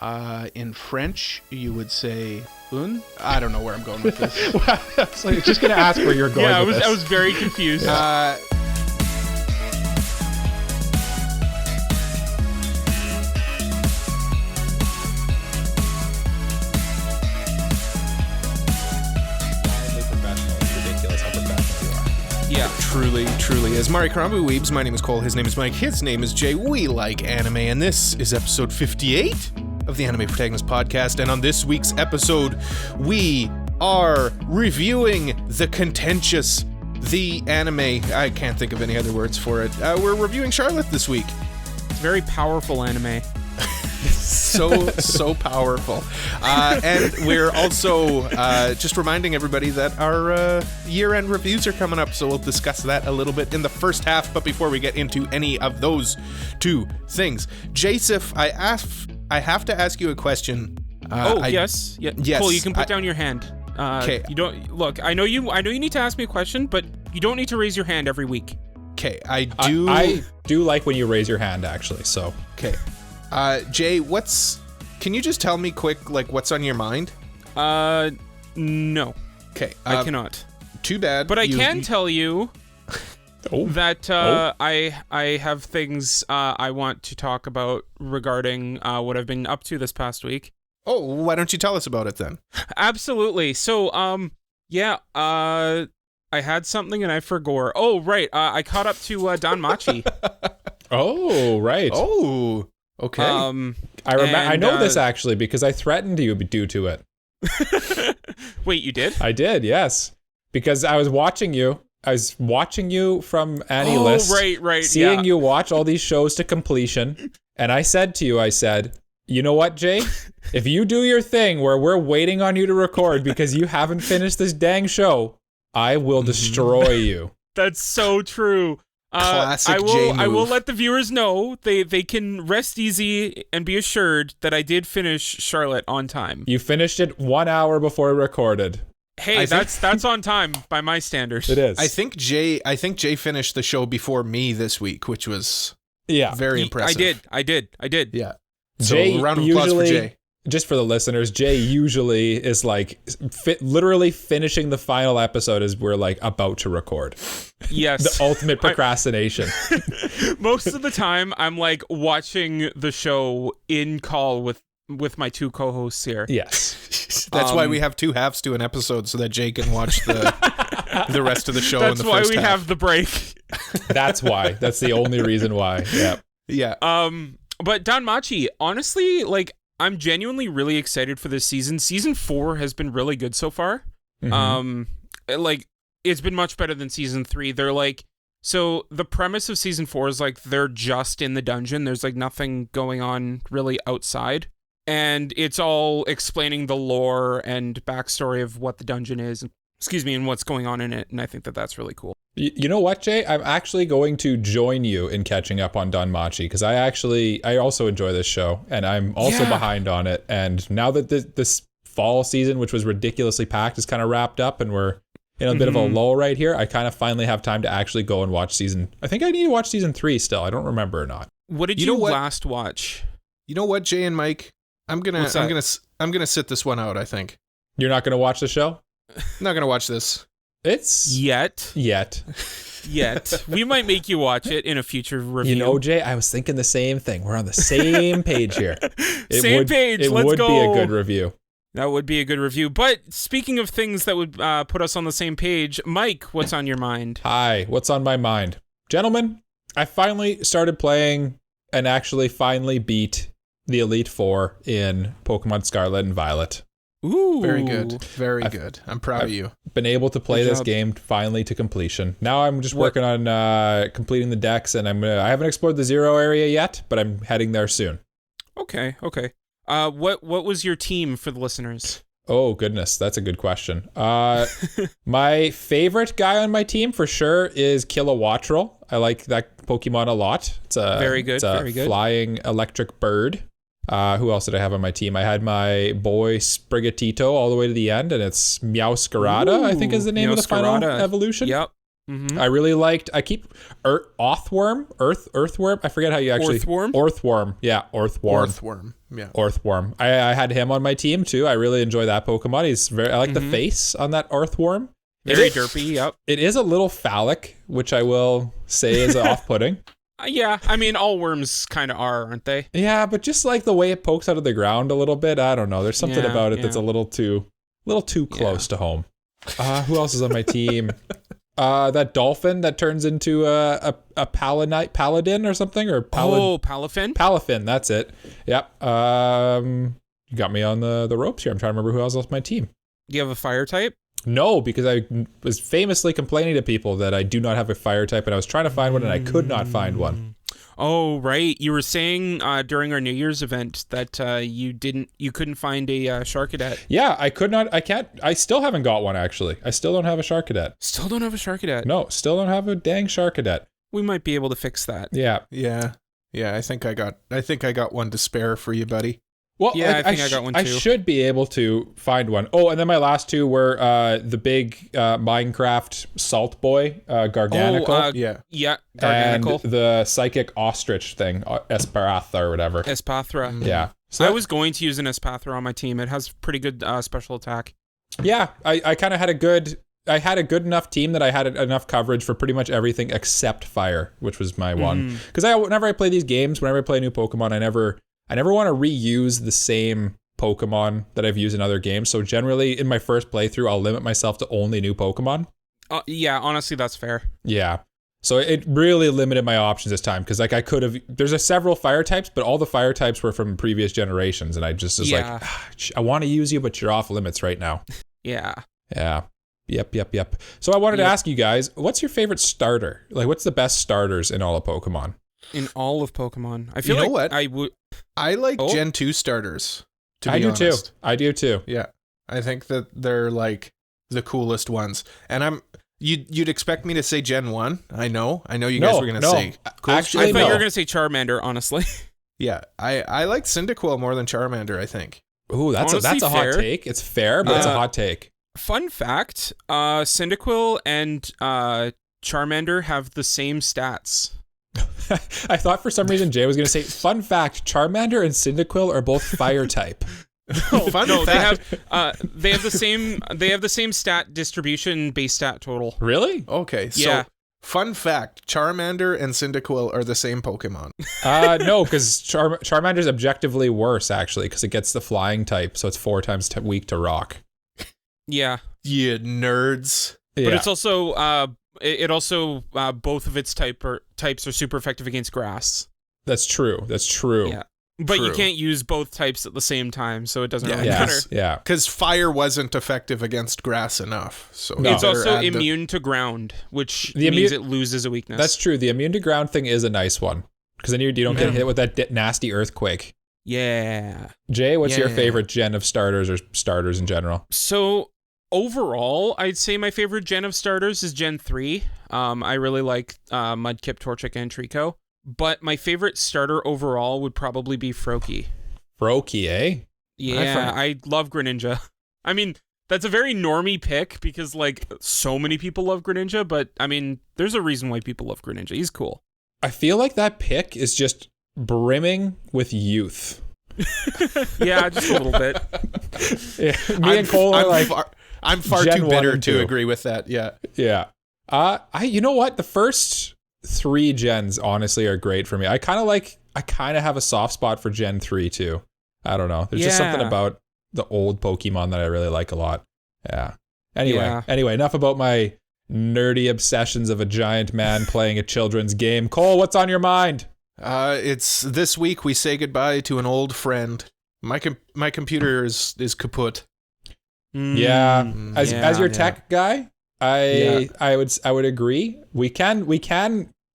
In French, you would say un. I don't know where I'm going with this. Well, I was like, just going to ask where you're going with this. I was very confused. Yeah, truly is. Mari Karambu Weebs, my name is Cole, his name is Mike, his name is Jay. We like anime, and this is episode 58 of the Anime Protagonist Podcast. And on this week's episode, we are reviewing the anime. I can't think of any other words for it. We're reviewing Charlotte this week. It's very powerful anime. So powerful. And we're also just reminding everybody that our year-end reviews are coming up, so we'll discuss that a little bit in the first half. But before we get into any of those two things, Jasif, I have to ask you a question. Yes. Cole, you can put down your hand. Okay. You don't look. I know you need to ask me a question, but you don't need to raise your hand every week. Okay, I do like when you raise your hand, actually. So okay. Jay, can you just tell me quick, like, what's on your mind? No. Okay. I cannot. Too bad. But I can tell you that I have things I want to talk about regarding what I've been up to this past week. Oh, why don't you tell us about it then? Absolutely. So, I had something and I forgot. Oh, right. I caught up to Danmachi. Oh, right. Oh. Okay. I know this actually because I threatened you due to it. Wait, you did? I did, yes. Because I was watching you. I was watching you from AniList. Oh, right. Seeing you watch all these shows to completion. And I said to you, you know what, Jay? If you do your thing where we're waiting on you to record because you haven't finished this dang show, I will destroy you. That's so true. Classic Jay move. I will let the viewers know they can rest easy and be assured that I did finish Charlotte on time. You finished it 1 hour before we recorded. Hey, that's on time by my standards. It is. I think Jay finished the show before me this week, which was very impressive. I did. Yeah. Jay, so round of applause for Jay. Just for the listeners, Jay usually is like literally finishing the final episode as we're like about to record. Yes. The ultimate procrastination. Most of the time, I'm like watching the show in call with my two co-hosts here. Yes. That's why we have two halves to an episode so that Jay can watch the rest of the show in the first half. That's why we have the break. That's why. That's the only reason why. Yeah. But Danmachi, honestly, like, I'm genuinely really excited for this season. Season 4 has been really good so far. Mm-hmm. Like, it's been much better than season 3. They're like, so the premise of season 4 is like they're just in the dungeon. There's like nothing going on really outside. And it's all explaining the lore and backstory of what the dungeon is, and what's going on in it. And I think that that's really cool. You know what, Jay? I'm actually going to join you in catching up on Danmachi because I also enjoy this show and I'm also behind on it. And now that this fall season, which was ridiculously packed, is kind of wrapped up and we're in a bit of a lull right here, I kind of finally have time to actually go and watch I think I need to watch season 3 still. I don't remember or not. What did you last watch? You know what, Jay and Mike? I'm gonna sit this one out, I think. You're not gonna watch the show? I'm not gonna watch this. It's Yet. We might make you watch it in a future review. You know, Jay, I was thinking the same thing. We're on the same page here. Let's It would go. be a good review. That would be a good review. But speaking of things that would put us on the same page, Mike, what's on your mind? Hi, what's on my mind? Gentlemen, I finally started playing and actually finally beat the Elite Four in Pokemon Scarlet and Violet. Ooh. Very good. Very good. I'm proud of you. Been able to play this game finally to completion. Now I'm just working on completing the decks, and I haven't explored the Zero area yet, but I'm heading there soon. Okay. What was your team for the listeners? Oh, goodness. That's a good question. My favorite guy on my team for sure is Kilowattrel. I like that Pokemon a lot. It's a very good. Flying electric bird. Who else did I have on my team? I had my boy Sprigatito all the way to the end, and it's Meowscarada, I think is the name of the final evolution. Yep. I really liked. I keep Earthworm. I forget how you actually. Earthworm. Yeah, Earthworm. Yeah. Earthworm. I had him on my team too. I really enjoy that Pokemon. I like the face on that Earthworm. Very derpy. Yep. It is a little phallic, which I will say is off-putting. Yeah, I mean, all worms kind of are, aren't they? Yeah, but just like the way it pokes out of the ground a little bit, I don't know. There's something about it that's a little too close to home. Who else is on my team? That dolphin that turns into a paladin or something, or Palafin? Palafin, that's it. Yep. You got me on the ropes here. I'm trying to remember who else on my team. Do you have a fire type? No, because I was famously complaining to people that I do not have a fire type, and I was trying to find one, and I could not find one. Oh, right. You were saying during our New Year's event that you couldn't find a Sharkadet. Yeah, I still haven't got one, actually. I still don't have a Sharkadet. Still don't have a Sharkadet. No, still don't have a dang Sharkadet. We might be able to fix that. Yeah. Yeah. I think I got one to spare for you, buddy. Well, yeah, I think I got one too. I should be able to find one. Oh, and then my last two were the big Minecraft Salt Boy, Garganical. Yeah, Garganical. And the Psychic Ostrich thing, Espathra or whatever. Espathra. Yeah. So I was going to use an Espathra on my team. It has pretty good special attack. Yeah, I kind of had I had a good enough team that I had enough coverage for pretty much everything except fire, which was my one. Because whenever I play these games, whenever I play a new Pokemon, I never want to reuse the same Pokemon that I've used in other games. So generally, in my first playthrough, I'll limit myself to only new Pokemon. Yeah, honestly, that's fair. Yeah. So it really limited my options this time, because like I could have. There's several fire types, but all the fire types were from previous generations, and I just was like, I want to use you, but you're off limits right now. Yeah. Yeah. Yep. So I wanted to ask you guys, what's your favorite starter? Like, what's the best starters in all of Pokemon? In all of Pokemon, I feel like what? I would. I like Gen 2 starters. To be honest. Too. I do too. Yeah, I think that they're like the coolest ones. And you'd expect me to say Gen 1. I know you guys were gonna say. Cool. Actually, I thought you were gonna say Charmander. Honestly. Yeah, I like Cyndaquil more than Charmander, I think. Ooh, that's a hot take. It's fair, but it's a hot take. Fun fact: Cyndaquil and Charmander have the same stats. I thought for some reason Jay was going to say, fun fact, Charmander and Cyndaquil are both fire type. They have the same stat distribution base stat total. Really? Okay, so yeah. Fun fact, Charmander and Cyndaquil are the same Pokemon. No, because Charmander's objectively worse, actually, because it gets the flying type, so it's 4 times weak to rock. Yeah. You nerds. But Yeah. it's also both of its types are super effective against grass. That's true. Yeah. But True. you can't use both types at the same time, so it doesn't really matter. Yeah. Because fire wasn't effective against grass enough. So It's also immune to ground, which means it loses a weakness. That's true. The immune to ground thing is a nice one, because then you don't get hit with that nasty earthquake. Yeah. Jay, what's your favorite gen of starters, or starters in general? So overall, I'd say my favorite gen of starters is Gen 3. I really like Mudkip, Torchic, and Trico. But my favorite starter overall would probably be Froakie. Froakie, eh? Yeah, I love Greninja. I mean, that's a very normie pick because, like, so many people love Greninja, but, I mean, there's a reason why people love Greninja. He's cool. I feel like that pick is just brimming with youth. Yeah, just a little bit. Yeah, me and Cole are like... I'm far too bitter to agree with that, yeah. Yeah. You know what? The first 3 gens honestly are great for me. I kind of have a soft spot for Gen 3 too. I don't know. There's just something about the old Pokemon that I really like a lot. Yeah. Anyway, enough about my nerdy obsessions of a giant man playing a children's game. Cole, what's on your mind? It's this week we say goodbye to an old friend. My computer is kaput. Yeah. As your tech guy, I would agree. We can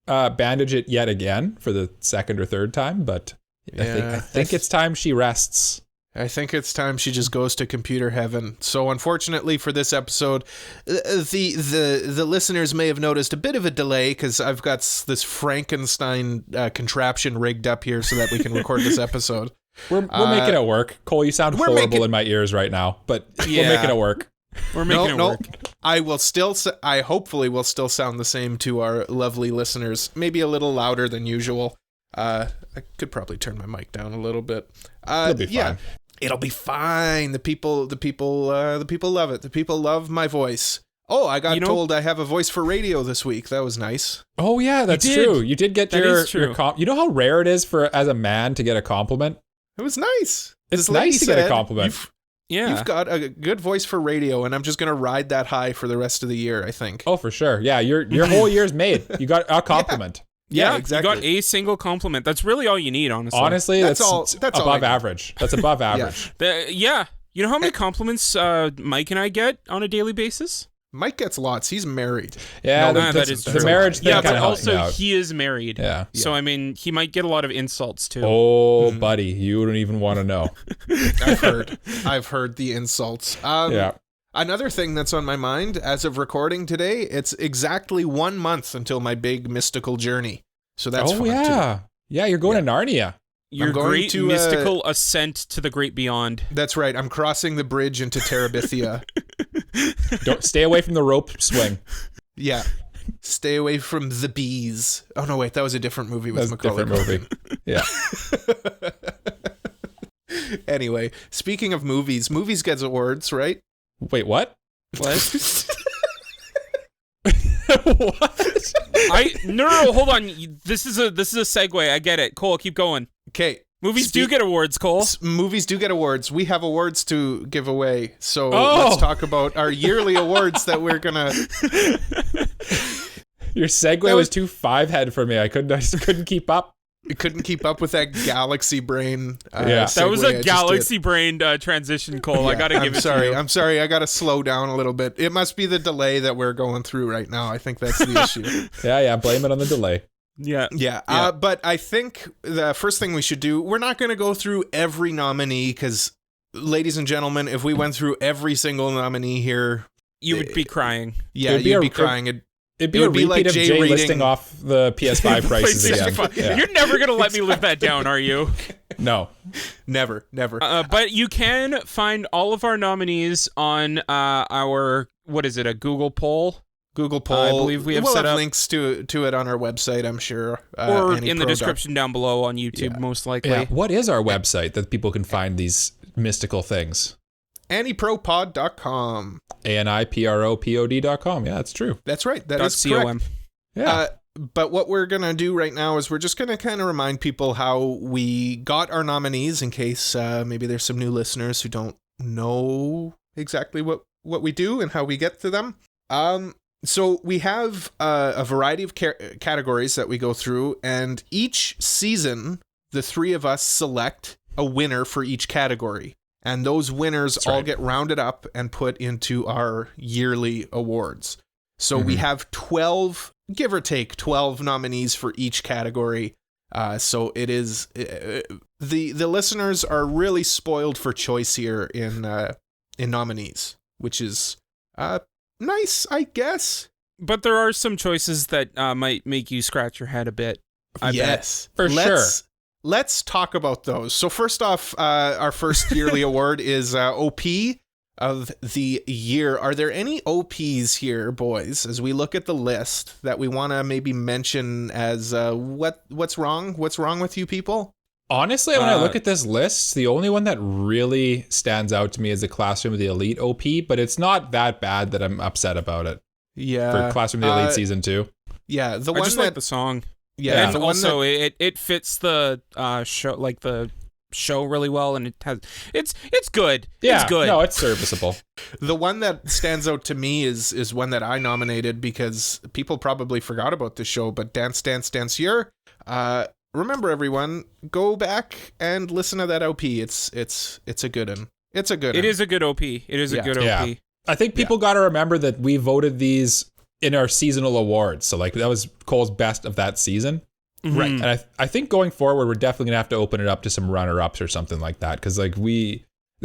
bandage it yet again for the second or third time, but I think it's time she rests. I think it's time she just goes to computer heaven. So unfortunately for this episode, the listeners may have noticed a bit of a delay because I've got this Frankenstein contraption rigged up here so that we can record this episode. We're making it work. Cole, you sound horrible in my ears right now, but we're making it work. We're making it work. I will still. I hopefully will still sound the same to our lovely listeners. Maybe a little louder than usual. I could probably turn my mic down a little bit. It'll be fine. It'll be fine. The people love it. The people love my voice. Oh, I got told I have a voice for radio this week. That was nice. Oh yeah, that's true. You did get your you know how rare it is for as a man to get a compliment? It was nice. It's nice to get a compliment. You've got a good voice for radio, and I'm just gonna ride that high for the rest of the year, I think. Oh, for sure. Yeah, your whole year's made. You got a compliment. Yeah, exactly. You got a single compliment. That's really all you need, honestly. Honestly, that's above average. That's above average. You know how many compliments Mike and I get on a daily basis? Mike gets lots. He's married. Yeah, that is the marriage thing. Yeah, but also he is married. Yeah. So I mean, he might get a lot of insults too. Oh, buddy, you don't even want to know. I've heard the insults. Yeah. Another thing that's on my mind as of recording today, it's exactly 1 month until my big mystical journey. So that's fun too. Yeah, you're going to Narnia. Your great mystical ascent to the great beyond. That's right. I'm crossing the bridge into Terabithia. Don't stay away from the rope swing. Yeah. Stay away from the bees. Oh no, wait, that was a different movie with Macaulay Culkin. Yeah. Anyway, speaking of movies gets awards, right? Wait, what? What? What? No, hold on. This is a segue. I get it. Cole, keep going. Okay. Movies do get awards, Cole. Movies do get awards. We have awards to give away. So let's talk about our yearly awards that we're gonna. Your segue was too 5-head for me. I just couldn't keep up. You couldn't keep up with that galaxy brain. That was a galaxy brain transition, Cole. Yeah, I gotta give it to you. I'm sorry. I gotta slow down a little bit. It must be the delay that we're going through right now. I think that's the issue. Yeah. Blame it on the delay. Yeah. But I think the first thing we should do, we're not going to go through every nominee because, ladies and gentlemen, if we went through every single nominee here, you would be crying. Yeah, you'd be crying. It'd be a repeat like of Jay listing off the PS5 prices again. Yeah. You're never going to let me live that down, are you? No. Never. But you can find all of our nominees on our, what is it, a Google poll? Google poll. I believe we have set up links to it on our website, I'm sure. Or in the description down below on YouTube, most likely. Yeah. What is our website that people can find these mystical things? AniProPod.com. AniPropod.com. Yeah, that's true. That's right. That is correct. Yeah. But what we're going to do right now is we're just going to kind of remind people how we got our nominees in case maybe there's some new listeners who don't know exactly what we do and how we get to them. So we have a variety of categories that we go through, and each season, the three of us select a winner for each category. And those winners all get rounded up and put into our yearly awards. So we have 12, give or take, 12 nominees for each category. So it is, the listeners are really spoiled for choice here in nominees, which is nice, I guess. But there are some choices that might make you scratch your head a bit. I bet. For sure. Let's talk about those. So first off, our first yearly award is OP of the year. Are there any OPs here, boys, as we look at the list that we want to maybe mention as what's wrong? What's wrong with you people? Honestly, when I look at this list, the only one that really stands out to me is the Classroom of the Elite OP, but it's not that bad that I'm upset about it. Yeah. For Classroom of the Elite Season 2. Yeah, I just like the song. Yeah, and also it fits the show, like the show really well, and it's good. Yeah, it's good. No, it's serviceable. The one that stands out to me is one that I nominated because people probably forgot about this show, but Dance Dance Dancier. Remember, everyone, go back and listen to that OP. It's a good one. It's a good one. It is a good OP. It is a good OP. Yeah. I think people got to remember that we voted these in our seasonal awards. So like that was Cole's best of that season. Right. And I think going forward, we're definitely gonna have to open it up to some runner-ups or something like that. Cause like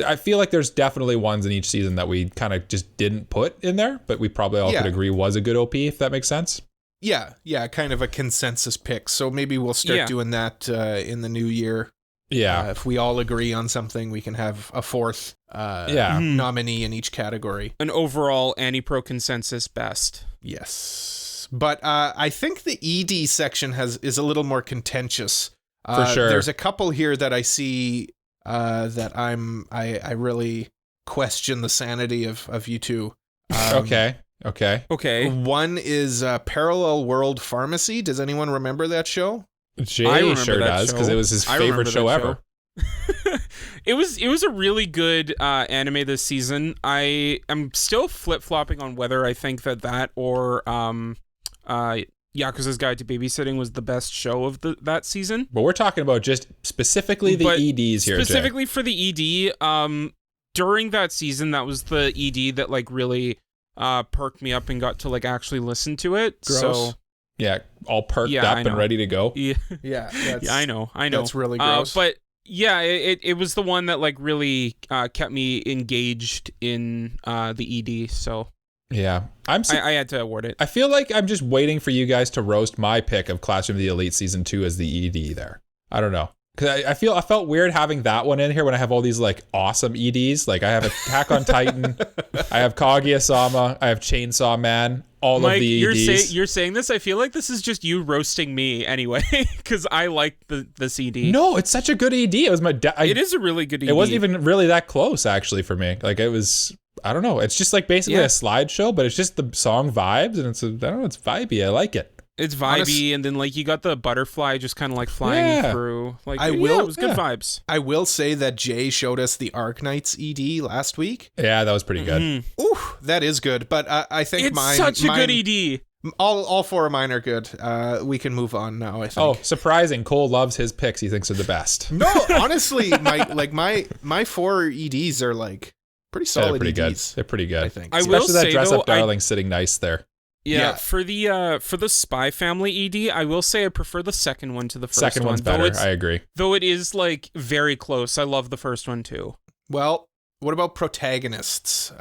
I feel like there's definitely ones in each season that we kind of just didn't put in there, but we probably all could agree was a good OP, if that makes sense. Yeah. Kind of a consensus pick. So maybe we'll start doing that in the new year. Yeah. If we all agree on something, we can have a fourth nominee in each category. An overall AniPro consensus best. Yes. But I think the ED section is a little more contentious. For sure. There's a couple here that I see that I really question the sanity of you two. Okay. One is Parallel World Pharmacy. Does anyone remember that show? Jay sure does, because it was his favorite show ever. It was a really good anime this season. I am still flip-flopping on whether I think that or Yakuza's Guide to Babysitting was the best show of that season. But we're talking about just specifically the EDs here, specifically Jay. For the ED, during that season, that was the ED that like really perked me up and got to like actually listen to it. Gross. So yeah, all perked up and ready to go. Yeah, I know. That's really gross. But yeah, it was the one that like really kept me engaged in the ED. So yeah, I had to award it. I feel like I'm just waiting for you guys to roast my pick of Classroom of the Elite Season 2 as the ED there. I don't know. Because I felt weird having that one in here when I have all these like awesome EDs. Like I have Attack on Titan, I have Kaguya-sama, I have Chainsaw Man, all of the EDs. You're saying this? I feel like this is just you roasting me anyway, because I like this ED. No, it's such a good ED. It was it is a really good ED. It wasn't even really that close actually for me. Like it was, I don't know. It's just like basically a slideshow, but it's just the song vibes, and it's I don't know. It's vibey. I like it. It's vibey, and then like you got the butterfly just kind of like flying through. Like it was good vibes. I will say that Jay showed us the Arknights ED last week. Yeah, that was pretty good. Ooh, that is good. But I think it's such a good ED. All four of mine are good. We can move on now, I think. Oh, surprising! Cole loves his picks. He thinks are the best. No, honestly, my four EDs are like pretty solid. They're pretty EDs. Good. They're pretty good. I think. Especially that dress up darling sitting nice there. Yeah, for the Spy Family ED, I will say I prefer the second one to the first one. Second one's better, I agree. Though it is like very close. I love the first one too. Well, what about protagonists?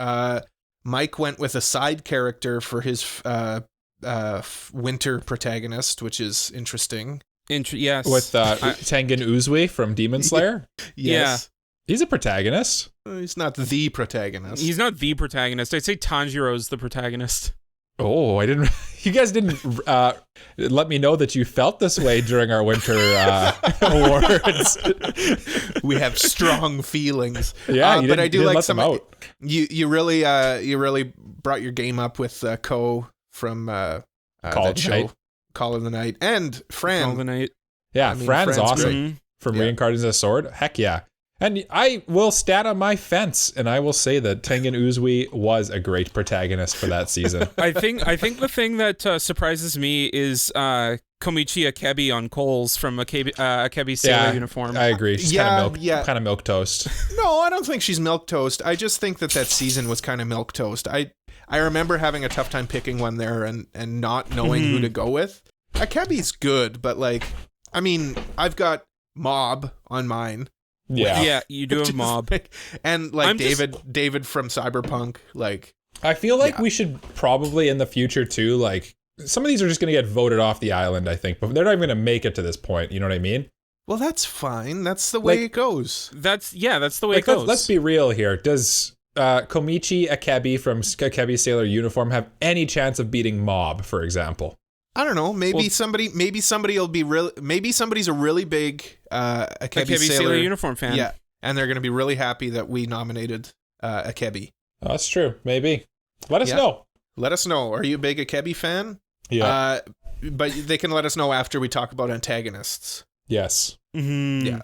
Mike went with a side character for his winter protagonist, which is interesting. Yes. With Tengen Uzui from Demon Slayer? Yes. Yeah. He's a protagonist. He's not the protagonist. He's not the protagonist. I'd say Tanjiro's the protagonist. Oh, I didn't. You guys didn't let me know that you felt this way during our winter awards. We have strong feelings. Yeah, but I do like let some. Them out. You really brought your game up with Ko from that show, Call of the Night, and Fran. Call of the Night. Yeah, Fran's awesome. From Reincarnated as a Sword. Heck yeah. And I will stand on my fence, and I will say that Tengen Uzui was a great protagonist for that season. I think the thing that surprises me is Komichi Akebi on Coles from Akebi Sailor Uniform. I agree. She's kind of milquetoast. No, I don't think she's milquetoast. I just think that season was kind of milquetoast. I remember having a tough time picking one there and not knowing who to go with. Akebi's good, but like, I mean, I've got Mob on mine. Yeah, you do have Mob. And like David from Cyberpunk, like I feel like we should probably in the future too, like some of these are just gonna get voted off the island, I think, but they're not even gonna make it to this point, you know what I mean? Well, that's fine. That's the way it goes. That's the way it goes. Let's be real here. Does Komichi Akebi from Akebi Sailor Uniform have any chance of beating Mob, for example? I don't know. Maybe somebody will be real. Maybe somebody's a really big Akebi Sailor Uniform fan. Yeah, and they're going to be really happy that we nominated Akebi. Oh, that's true. Maybe. Let us know. Let us know. Are you a big Akebi fan? Yeah. But they can let us know after we talk about antagonists. Yes. Mm-hmm. Yeah.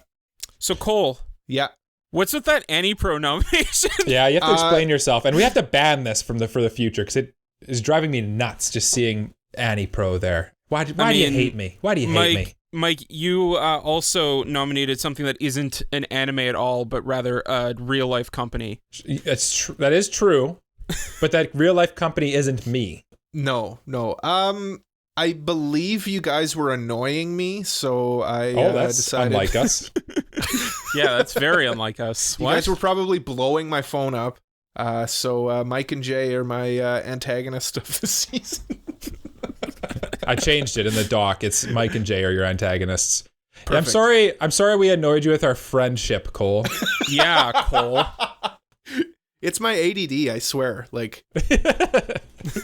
So Cole. Yeah. What's with that AniPro nomination? Yeah, you have to explain yourself, and we have to ban this for the future because it is driving me nuts just seeing AniPro there. Why do you hate me? Why do you hate me? Mike, you also nominated something that isn't an anime at all, but rather a real life company. That is true, but that real life company isn't me. No. I believe you guys were annoying me, so I that's decided. Unlike us. Yeah, that's very unlike us. You guys were probably blowing my phone up. So Mike and Jay are my antagonist of the season. I changed it in the doc. It's Mike and Jay are your antagonists. Perfect. I'm sorry we annoyed you with our friendship, Cole. Yeah, Cole. It's my ADD, I swear. Like,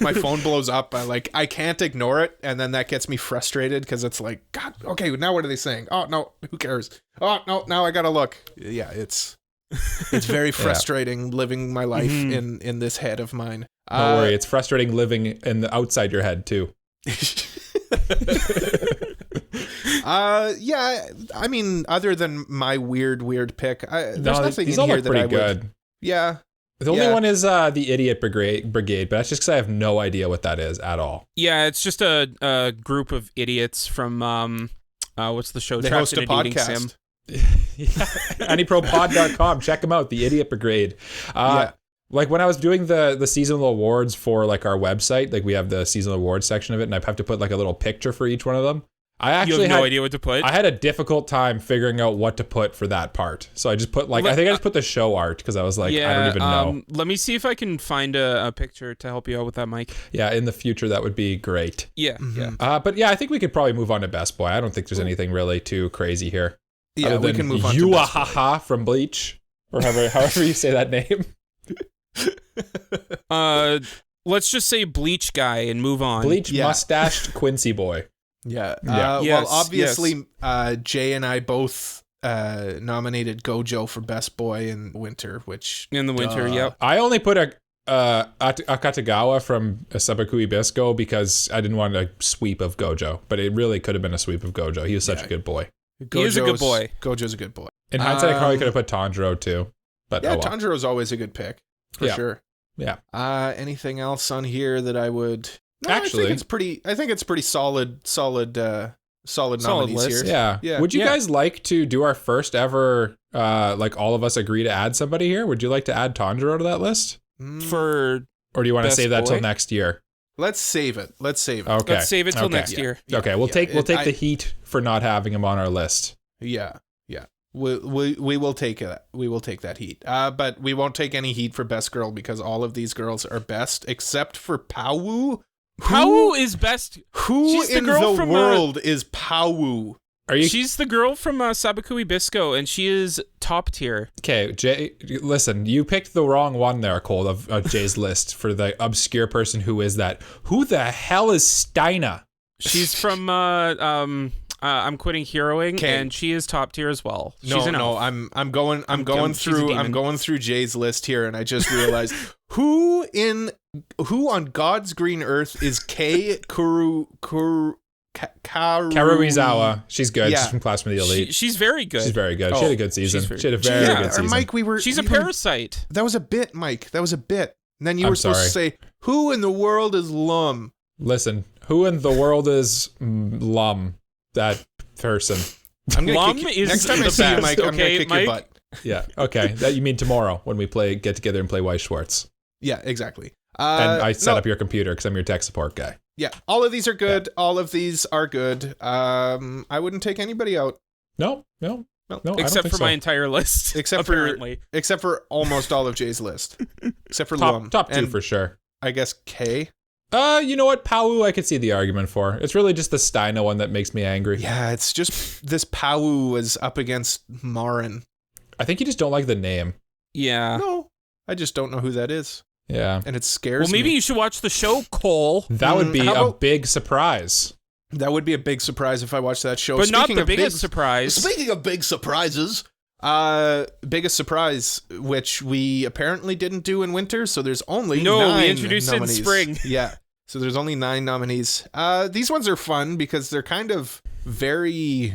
my phone blows up. I can't ignore it, and then that gets me frustrated because it's like, God, okay, now what are they saying? Oh, no, who cares? Oh, no, now I gotta look. Yeah, it's very frustrating living my life in this head of mine. Don't worry, it's frustrating living in the outside your head, too. Yeah, I mean, other than my weird pick, there's nothing these in all here look that pretty I would. good. Yeah. The only one is the Idiot Brigade, but that's just because I have no idea what that is at all. Yeah, it's just a group of idiots from what's the show? They Trapped host a in Dating podcast. Sim. AniProPod.com. Check them out. The Idiot Brigade. Like when I was doing the seasonal awards for like our website, like we have the seasonal awards section of it, and I have to put like a little picture for each one of them. I actually You have no idea what to put? I had a difficult time figuring out what to put for that part. So I just put I think I just put the show art because I was like, I don't even know. Let me see if I can find a picture to help you out with that, Mike. Yeah, in the future, that would be great. Yeah, yeah. But yeah, I think we could probably move on to Best Boy. I don't think there's anything really too crazy here. Yeah, we can move on to Best Boy. Yuahaha from Bleach, or however you say that name. Let's just say Bleach guy and move on. Bleach mustached Quincy boy. Yeah. Yes, well, obviously, Jay and I both nominated Gojo for Best Boy in winter, which In the winter, yep. I only put Akatagawa from Sabakui Bisco because I didn't want a sweep of Gojo, but it really could have been a sweep of Gojo. He was such a good boy. He is a good boy. Gojo's a good boy. In hindsight, I probably could have put Tanjiro too. But yeah, Tanjiro's always a good pick for sure. Yeah. Anything else on here that I would? No, Actually, I think it's pretty solid nominees list. here. Yeah. Would you guys like to do our first ever, like all of us agree to add somebody here? Would you like to add Tanjiro to that list? For Or do you want to Best save that till Boy? next year? Let's save it. Okay. Let's save it till next year. Okay, we'll take the heat for not having him on our list. Yeah. We will take it. We will take that heat. But we won't take any heat for Best Girl because all of these girls are best except for Pawu. Pawu is best. Who She's the in girl the from, world is Pawu? She's the girl from Sabakui Bisco, and she is top tier. Okay, Jay, listen, you picked the wrong one there, Cole, of Jay's list for the obscure person who is that. Who the hell is Steina? She's from I'm Quitting Heroing, and she is top tier as well. She's an elf. I'm going through Jay's list here, and I just realized who on God's green earth is Karuizawa. She's good. Yeah. She's from Classroom of the Elite. She's very good. She's very good. She had a good season. She had a very good season. Mike, She's a parasite. That was a bit, Mike. That was a bit. And then you were supposed to say, who in the world is Lum? Listen, who in the world is Lum? That person. Lum is next time I see you, Mike, I'm going to kick your butt. Yeah, okay. That you mean tomorrow when we get together and play Weiss Schwartz. Yeah, exactly. And I set up your computer because I'm your tech support guy. Yeah, all of these are good. Yeah. All of these are good. I wouldn't take anybody out. No. Except for my entire list. Except for almost all of Jay's list. Except for Lum. Top two for sure. I guess K. You know what? Pawu, I could see the argument for. It's really just the Steina one that makes me angry. Yeah, it's just this Pawu is up against Marin. I think you just don't like the name. Yeah. No, I just don't know who that is. Yeah. And it scares me. Well, maybe you should watch the show, Cole. That would be a big surprise. That would be a big surprise if I watched that show. But not the biggest surprise. Speaking of big surprises, biggest surprise, which we apparently didn't do in winter, so there's only 9 we introduced nominees. it in spring. Yeah, so there's only 9 nominees. These ones are fun because they're kind of very,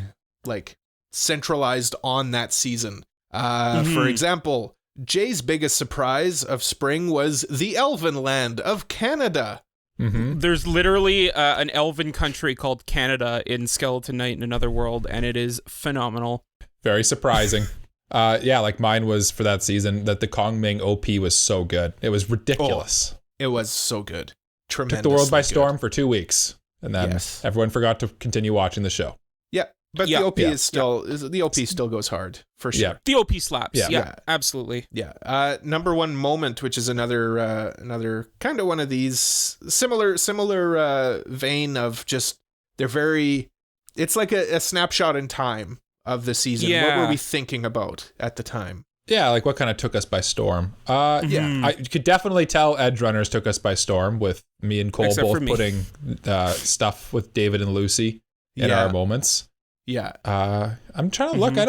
centralized on that season. For example, Jay's biggest surprise of spring was the Elven land of Canada. Mm-hmm. There's literally an elven country called Canada in Skeleton Knight in Another World, and it is phenomenal. Very surprising. Mine was for that season that the Kongming OP was so good. It was ridiculous. It was so good. Tremendous. Took the world by storm for 2 weeks, and then everyone forgot to continue watching the show. Yeah, but the OP is still the OP still goes hard for sure. Yeah. The OP slaps. Yeah, absolutely. Yeah. Number one moment, which is another kind of one of these similar vein of just they're very it's like a snapshot in time of the season. What were we thinking about at the time? Yeah, like what kind of took us by storm. Yeah, I could definitely tell Edge Runners took us by storm with me and Cole Except both putting stuff with David and Lucy in our moments. Yeah. I'm trying to look. I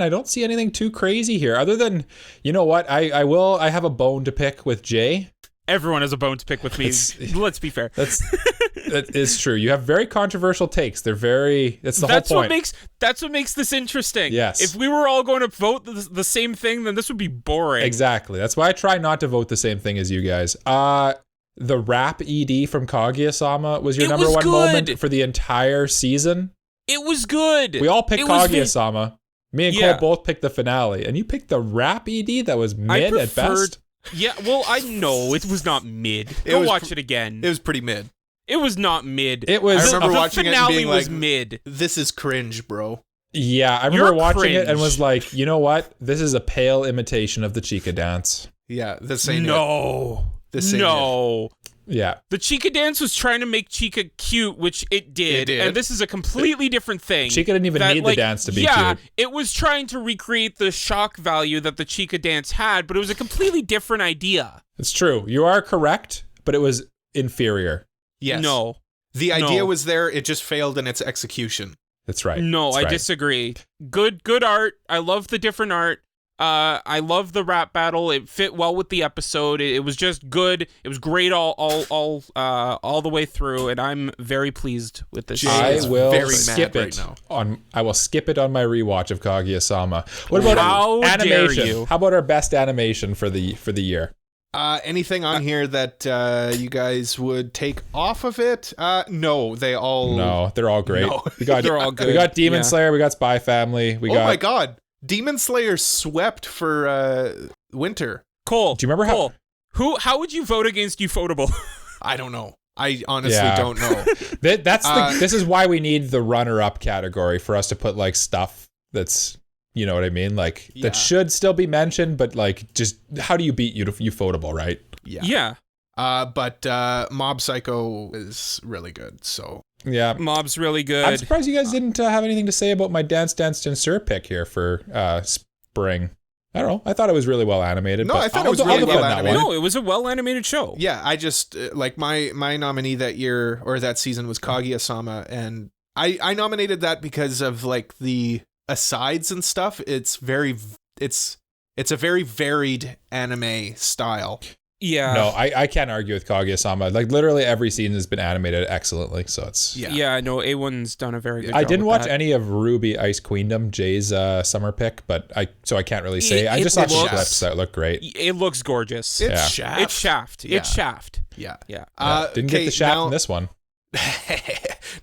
don't see anything too crazy here other than, you know what? I have a bone to pick with Jay. Everyone has a bone to pick with me. Let's be fair. That is true. You have very controversial takes. That's the whole point. That's what makes this interesting. Yes. If we were all going to vote the same thing, then this would be boring. Exactly. That's why I try not to vote the same thing as you guys. The rap ED from Kaguya-sama was your number one moment for the entire season. It was good. We all picked Kaguya-sama. Me and Cole both picked the finale, and you picked the rap ED that was mid at best. Yeah, well, I know it was not mid. Watch it again. It was pretty mid. It was not mid. I remember watching it and being like, mid. This is cringe, bro. Yeah, I remember watching it and was like, you know what? This is a pale imitation of the Chica dance. Yeah, this ain't No. This ain't no. Yeah. The Chica dance was trying to make Chica cute, which it did. And this is a completely different thing. Chica didn't even need the dance to be cute. Yeah, it was trying to recreate the shock value that the Chica dance had, but it was a completely different idea. It's true. You are correct, but it was inferior. Yes. No. The idea was there, it just failed in its execution. That's right. No, I disagree. Good art. I love the different art. I love the rap battle. It fit well with the episode. It was just good. It was great all the way through, and I'm very pleased with this. I will skip it on my rewatch of Kaguya-sama. What about animation? How about our best animation for the year? Anything on here that you guys would take off of it? No, they're all great. No. They're all good. We got Demon Slayer, we got Spy Family, Oh my god. Demon Slayer swept for winter. Cole, do you remember how would you vote against Ufotable? I don't know. I honestly don't know. This is why we need the runner-up category for us to put like stuff that's, you know what I mean? Like that should still be mentioned, but like just how do you beat Ufotable, right? Yeah. But Mob Psycho is really good, so. Yeah. Mob's really good. I'm surprised you guys didn't have anything to say about my Dance Danceur pick here for spring. I don't know. I thought it was really well animated. No, I thought it was really well animated. No, it was a well animated show. Yeah, I just like my nominee that year or that season was Kaguya-sama, and I nominated that because of like the asides and stuff. It's a very varied anime style. Yeah. No, I can't argue with Kaguya-sama. Like literally every season has been animated excellently, so it's I know A1's done a very good job. I didn't watch any of Ruby Ice Queendom, Jay's summer pick, but I can't really say. I just saw some clips that look great. It looks gorgeous. It's Shaft. It's Shaft. Yeah. It's Shaft. Yeah. Didn't get the Shaft in this one.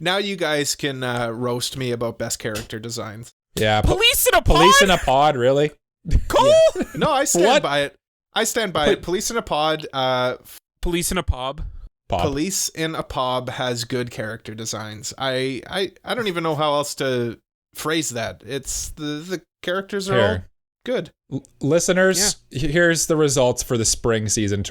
Now you guys can roast me about best character designs. Yeah. Police in a Pod? Police in a Pod, really? Cool. Yeah. No, I stand by it. it. Police in a Pod. Police in a Pob. Police in a Pob has good character designs. I don't even know how else to phrase that. It's the characters are all good. Listeners, here's the results for the spring season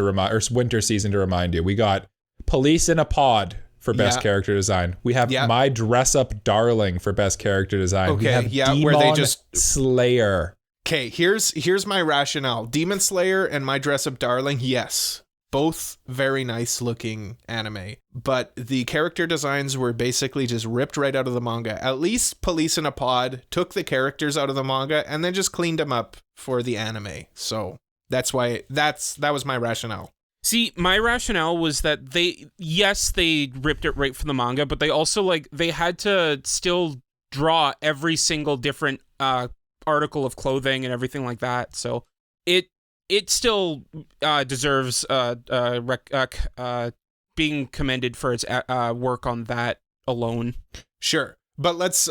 winter season to remind you. We got Police in a Pod for best character design. We have My Dress Up Darling for best character design. Okay, we have Demon where they just Slayer. Okay, here's my rationale. Demon Slayer and My Dress Up Darling, yes. Both very nice looking anime. But the character designs were basically just ripped right out of the manga. At least Police in a Pod took the characters out of the manga and then just cleaned them up for the anime. So that's why that was my rationale. See, my rationale was that they ripped it right from the manga, but they also they had to still draw every single different article of clothing and everything like that, so it still deserves being commended for its work on that alone. Sure, but let's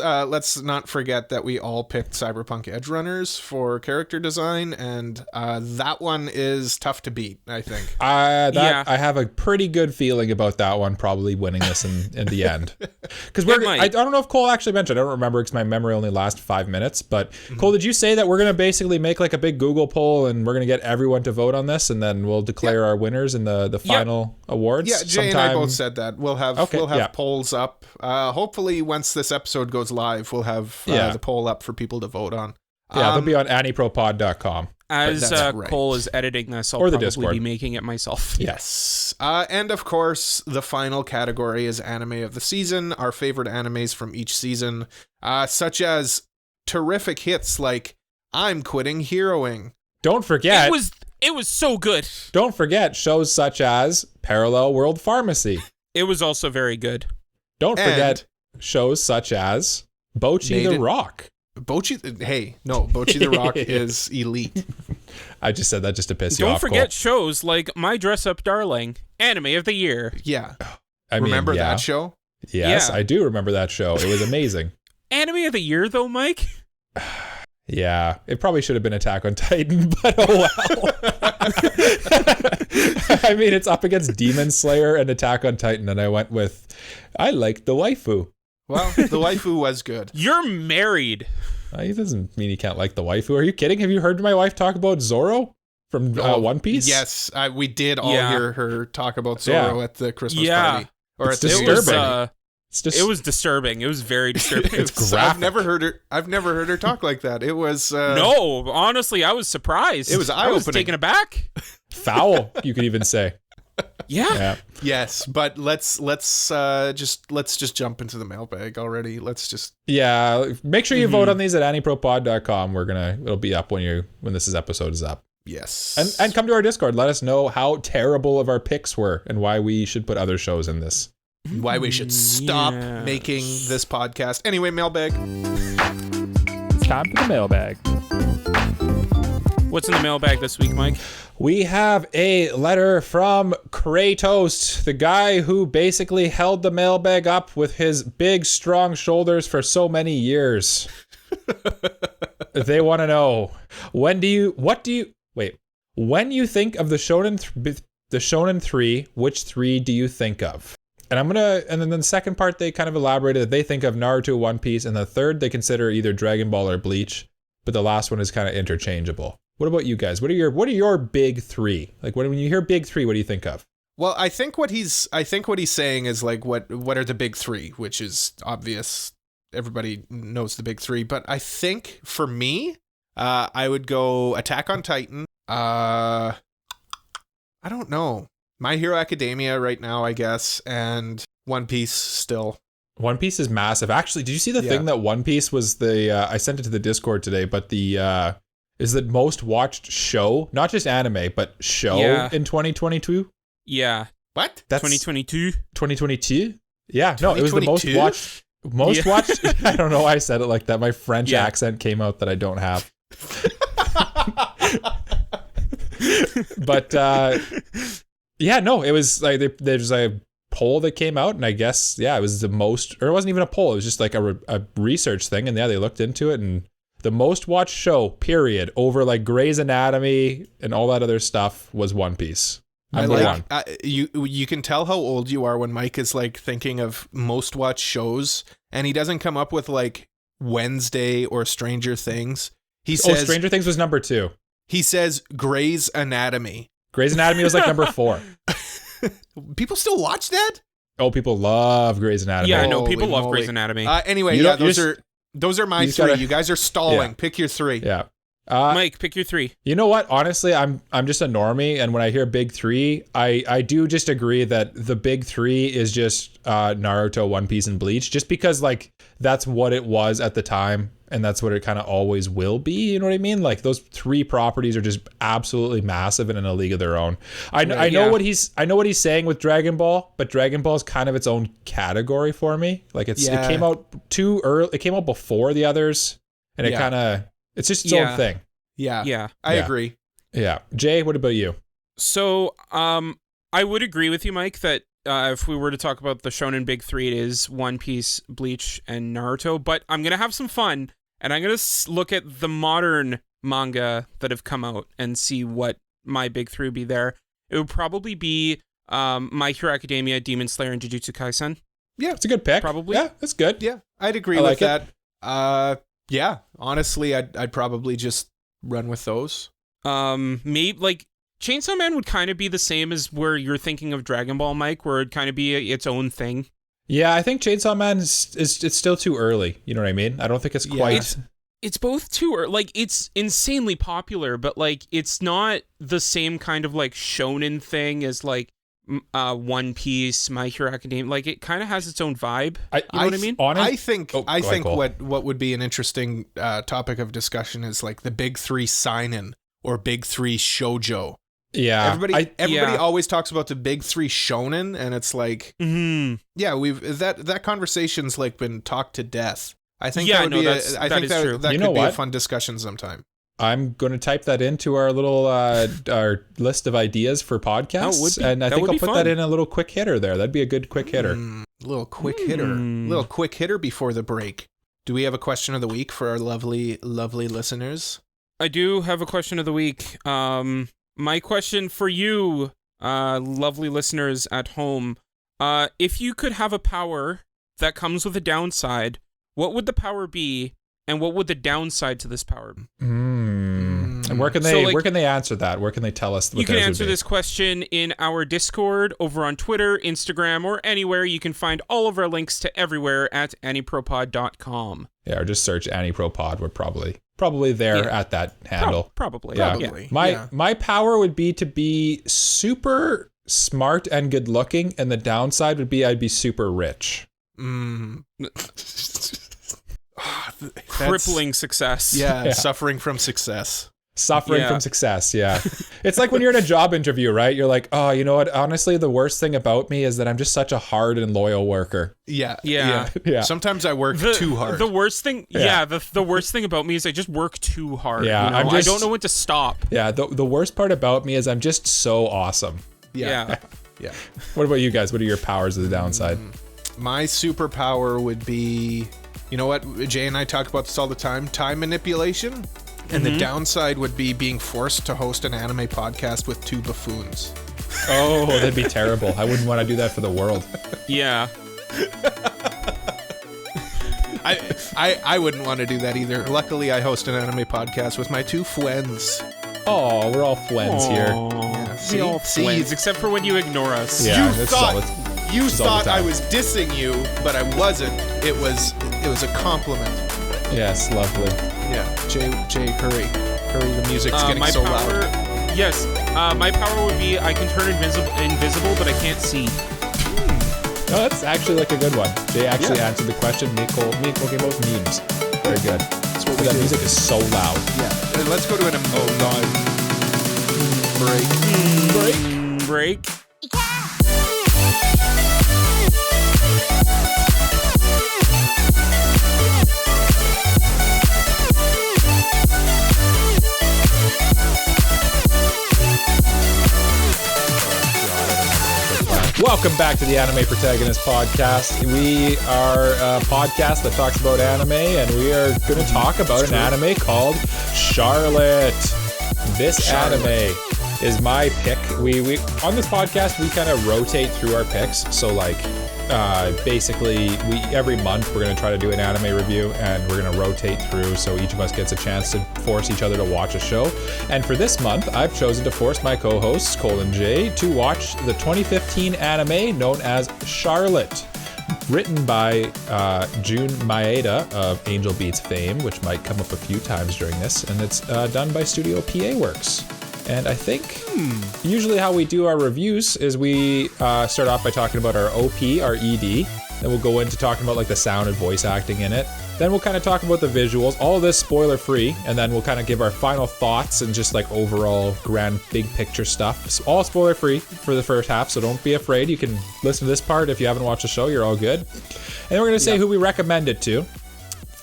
not forget that we all picked Cyberpunk Edge Runners for character design, and that one is tough to beat, I think. I have a pretty good feeling about that one probably winning this in the end. Because I don't know if Cole actually mentioned, I don't remember because my memory only lasts 5 minutes, but Cole, did you say that we're going to basically make like a big Google poll and we're going to get everyone to vote on this and then we'll declare our winners in the final awards? Yeah, Jay and I both said that. We'll have polls up. Hopefully once this episode goes live, we'll have the poll up for people to vote on. Yeah, they'll be on AniProPod.com. As right. Cole is editing this, I'll Or the probably Discord. be making it myself. Yes. And of course, the final category is anime of the season, our favorite animes from each season, such as terrific hits like I'm Quitting Heroing. Don't forget. It was so good. Don't forget shows such as Parallel World Pharmacy. It was also very good. Don't forget shows such as Bocchi the Rock. Bocchi the Rock is elite. I just said that just to piss you Don't off. forget Cole. shows like My Dress Up Darling, Anime of the Year. Yeah. Remember that show? Yes, Yeah. I do remember that show. It was amazing. Anime of the Year, though, Mike? Yeah, it probably should have been Attack on Titan, but oh well. I mean, it's up against Demon Slayer and Attack on Titan, and I went with, I liked the waifu. Well, the waifu was good. You're married. It doesn't mean you can't like the waifu. Are you kidding? Have you heard my wife talk about Zoro from One Piece? Yes, we did all hear her talk about Zoro at the Christmas party. Or it's disturbing. It was disturbing. It was very disturbing. It's graphic. I've never heard her talk like that. It was no, honestly, I was surprised. It was eye-opening. I was taken aback. Foul, you could even say. Yeah. Yes, but let's just jump into the mailbag already. Make sure you vote on these at AniProPod.com. It'll be up when this episode is up. Yes. And come to our Discord. Let us know how terrible of our picks were and why we should put other shows in this. Why we should stop making this podcast. Anyway, mailbag. It's time for the mailbag. What's in the mailbag this week, Mike? We have a letter from Kratos, the guy who basically held the mailbag up with his big, strong shoulders for so many years. They want to know, when you think of the Shonen 3, which 3 do you think of? And then the second part, they kind of elaborated that they think of Naruto, One Piece, and the third they consider either Dragon Ball or Bleach, but the last one is kind of interchangeable. What about you guys? What are your big 3? Like when you hear big 3, what do you think of? Well, I think what he's saying is like what are the big 3, which is obvious. Everybody knows the big 3, but I think for me, I would go Attack on Titan. I don't know. My Hero Academia right now, I guess, and One Piece still. One Piece is massive. Actually, did you see the thing that One Piece was I sent it to the Discord today, but is the most watched show, not just anime, but show in 2022? Yeah. What? That's 2022? 2022? Yeah, no, it was the most watched. Watched? I don't know why I said it like that. My French accent came out that I don't have. But it was like there's a poll that came out, and I guess it was the most, or it wasn't even a poll, it was just like a research thing, and they looked into it, and the most watched show period over like Grey's Anatomy and all that other stuff was One Piece. Number one. You can tell how old you are when Mike is like thinking of most watched shows, and he doesn't come up with like Wednesday or Stranger Things. He says Stranger Things was number 2. He says Grey's Anatomy. Grey's Anatomy was like number 4. People still watch that? Oh, people love Grey's Anatomy. Yeah, I know people love moly. Grey's Anatomy. Anyway, those are my 3. You guys are stalling. Pick your 3. Yeah. Mike, pick your 3. You know what? Honestly, I'm just a normie, and when I hear big 3, I do just agree that the big 3 is just Naruto, One Piece, and Bleach, just because like that's what it was at the time, and that's what it kind of always will be. You know what I mean? Like those 3 properties are just absolutely massive and in a league of their own. I know what he's saying with Dragon Ball, but Dragon Ball is kind of its own category for me. Like it came out too early. It came out before the others, and it kind of. It's just its own thing. Yeah. I agree. Yeah. Jay, what about you? So, I would agree with you, Mike, that if we were to talk about the Shonen Big 3, it is One Piece, Bleach, and Naruto. But I'm going to have some fun, and I'm going to look at the modern manga that have come out and see what my Big 3 would be there. It would probably be My Hero Academia, Demon Slayer, and Jujutsu Kaisen. Yeah, it's a good pick. Probably. Yeah, that's good. Yeah, I'd agree with that. Yeah, honestly, I'd probably just run with those. Maybe like Chainsaw Man would kind of be the same as where you're thinking of Dragon Ball, Mike, where it'd kind of be its own thing. Yeah, I think Chainsaw Man is it's still too early. You know what I mean? I don't think it's quite. It's both too, or like it's insanely popular, but like it's not the same kind of like shonen thing as like One Piece, My Hero Academia. Like it kind of has its own vibe. You know what I mean? I think what would be an interesting topic of discussion is like the big three seinen or big three shoujo. Yeah, everybody always talks about the big three shonen, and it's like, we've that conversation's like been talked to death. I think that could be a fun discussion sometime. I'm going to type that into our little our list of ideas for podcasts, and I think I'll put that in a little quick hitter there. That'd be a good quick hitter. Little quick hitter before the break. Do we have a question of the week for our lovely listeners? I do have a question of the week. My question for you, lovely listeners at home, if you could have a power that comes with a downside, what would the power be, and what would the downside to this power be? And where can they answer that? Where can they tell us? You can answer this question in our Discord, over on Twitter, Instagram, or anywhere. You can find all of our links to everywhere at anipropod.com. Yeah, or just search AniProPod. We're probably there at that handle. Probably. My power would be to be super smart and good looking, and the downside would be I'd be super rich. Crippling success. Yeah, suffering from success. From success, yeah. It's like when you're in a job interview, right? You're like, oh, you know what? Honestly, the worst thing about me is that I'm just such a hard and loyal worker. Yeah. Sometimes I work too hard. The worst thing, the worst thing about me is I just work too hard. Yeah, you know? I don't know when to stop. Yeah, the worst part about me is I'm just so awesome. Yeah. What about you guys? What are your powers of the downside? My superpower would be, you know what? Jay and I talk about this all the time. Time manipulation. And the downside would be being forced to host an anime podcast with two buffoons. Oh, that'd be terrible. I wouldn't want to do that for the world. Yeah. I wouldn't want to do that either. Luckily, I host an anime podcast with my two friends. Oh, we're all friends here. Yeah, we all friends, except for when you ignore us. Yeah, you thought I was dissing you, but I wasn't. It was a compliment. Yes, lovely. Yeah, Jay, hurry! The music's getting so loud. Yes, my power would be I can turn invisible, but I can't see. No, that's actually like a good one. Jay actually answered the question. Me and Cole came up with memes. Very good. That music is so loud. Yeah. Let's go to an break. Welcome back to the Anime Protagonist Podcast. We are a podcast that talks about anime, and we are going to talk about an anime called Charlotte. This anime is my pick. We on this podcast, we kind of rotate through our picks. So basically, every month we're going to try to do an anime review, and we're going to rotate through so each of us gets a chance to force each other to watch a show. And for this month, I've chosen to force my co-hosts, Cole and Jay, to watch the 2015 anime known as Charlotte, written by Jun Maeda of Angel Beats fame, which might come up a few times during this, and it's done by Studio PAworks. And I think usually how we do our reviews is we start off by talking about our OP, our ED. Then we'll go into talking about like the sound and voice acting in it. Then we'll kind of talk about the visuals, all of this spoiler free. And then we'll kind of give our final thoughts and just like overall grand big picture stuff. So all spoiler free for the first half. So don't be afraid. You can listen to this part. If you haven't watched the show, you're all good. And then we're going to say who we recommend it to.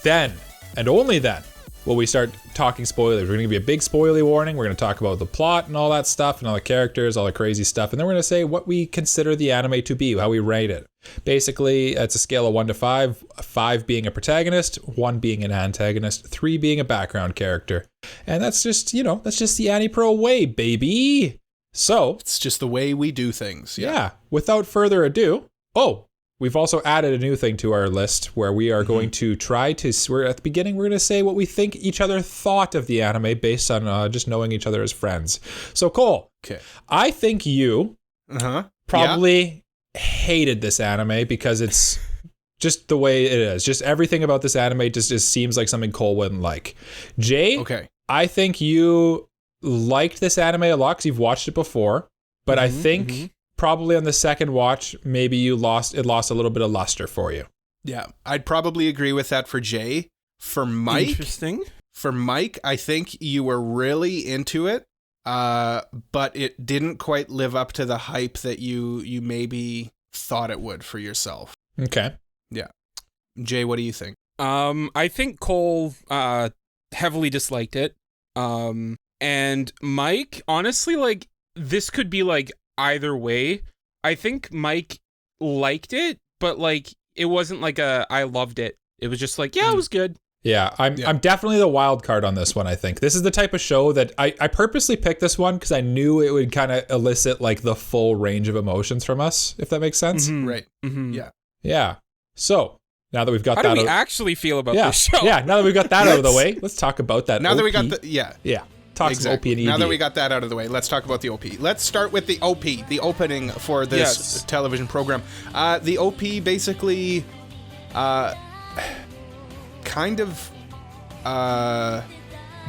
Then, and only then, will we start talking spoilers. We're going to give you a big spoiler warning. We're going to talk about the plot and all that stuff and all the characters, all the crazy stuff. And then we're going to say what we consider the anime to be, how we rate it. Basically, it's a scale of 1 to 5, 5 being a protagonist, 1 being an antagonist, 3 being a background character. And that's just, that's just the AniPro way, baby. So, it's just the way we do things. Yeah. Without further ado, we've also added a new thing to our list where we are going to try to, at the beginning, we're going to say what we think each other thought of the anime based on just knowing each other as friends. So, Cole, I think you probably hated this anime because it's just the way it is. Just everything about this anime just seems like something Cole wouldn't like. Jay, Okay. I think you liked this anime a lot because you've watched it before, but I think probably on the second watch, maybe it lost a little bit of luster for you. Yeah, I'd probably agree with that for Jay. For Mike, Interesting. I think you were really into it, but it didn't quite live up to the hype that you maybe thought it would for yourself. Okay. Yeah. Jay, what do you think? I think Cole heavily disliked it. And Mike, honestly, like, this could be like either way. I think Mike liked it, but like it wasn't like I loved it. It was just like, yeah, it was good. Yeah, I'm definitely the wild card on this one, I think. This is the type of show that I purposely picked this one because I knew it would kind of elicit like the full range of emotions from us, if that makes sense. Right. Mm-hmm. Yeah. Yeah. So now that we've got How that do we actually feel about this show? Yeah, now that we've got that out of the way, let's talk about that. Now OP. that we got the Talk exactly. some OP and ED. Now that we got that out of the way, let's talk about the OP. Let's start with the OP, the opening for this television program. The OP basically kind of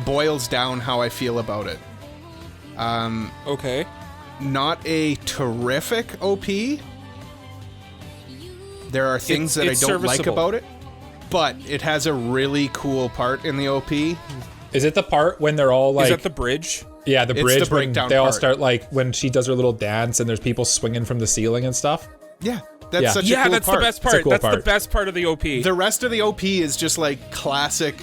boils down how I feel about it. Okay. Not a terrific OP. There are things that I don't like serviceable. about it, but it has a really cool part in the OP. Is it the part when they're all like... Is that the bridge? Yeah, the It's bridge the when breakdown they all part. start like when she does her little dance and there's people swinging from the ceiling and stuff. Yeah, that's Yeah. such a Yeah, cool that's part. the best It's a part. cool That's the part. best part of the OP. The rest of the OP is just like classic.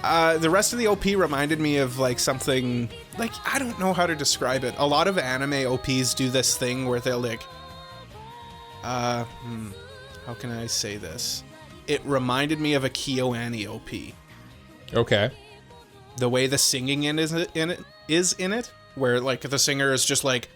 The rest of the OP reminded me of like something like, I don't know how to describe it. A lot of anime OPs do this thing where they'll like, how can I say this? It reminded me of a KyoAni OP. Okay. The way the singing is in it, where like the singer is just like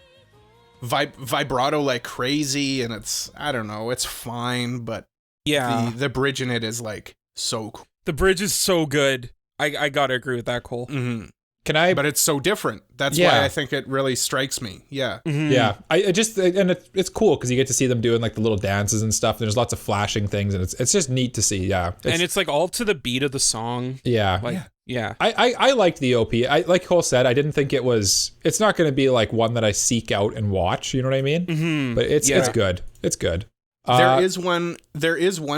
vibrato like crazy, and it's, I don't know, it's fine, but yeah. the bridge in it is like so cool. The bridge is so good. I gotta agree with that, Cole. Mm-hmm. Can I... But it's so different. That's Yeah. why I think it really strikes me. Yeah. Mhm. Yeah, I just, and it's cool because you get to see them doing like the little dances and stuff. And there's lots of flashing things, and it's just neat to see. Yeah, And it's like all to the beat of the song. yeah. Like, yeah. I liked the OP. Like Cole said, I didn't think it's not going to be like one that I seek out and watch. You know what I mean? Mm-hmm. But it's good. It's good. There is one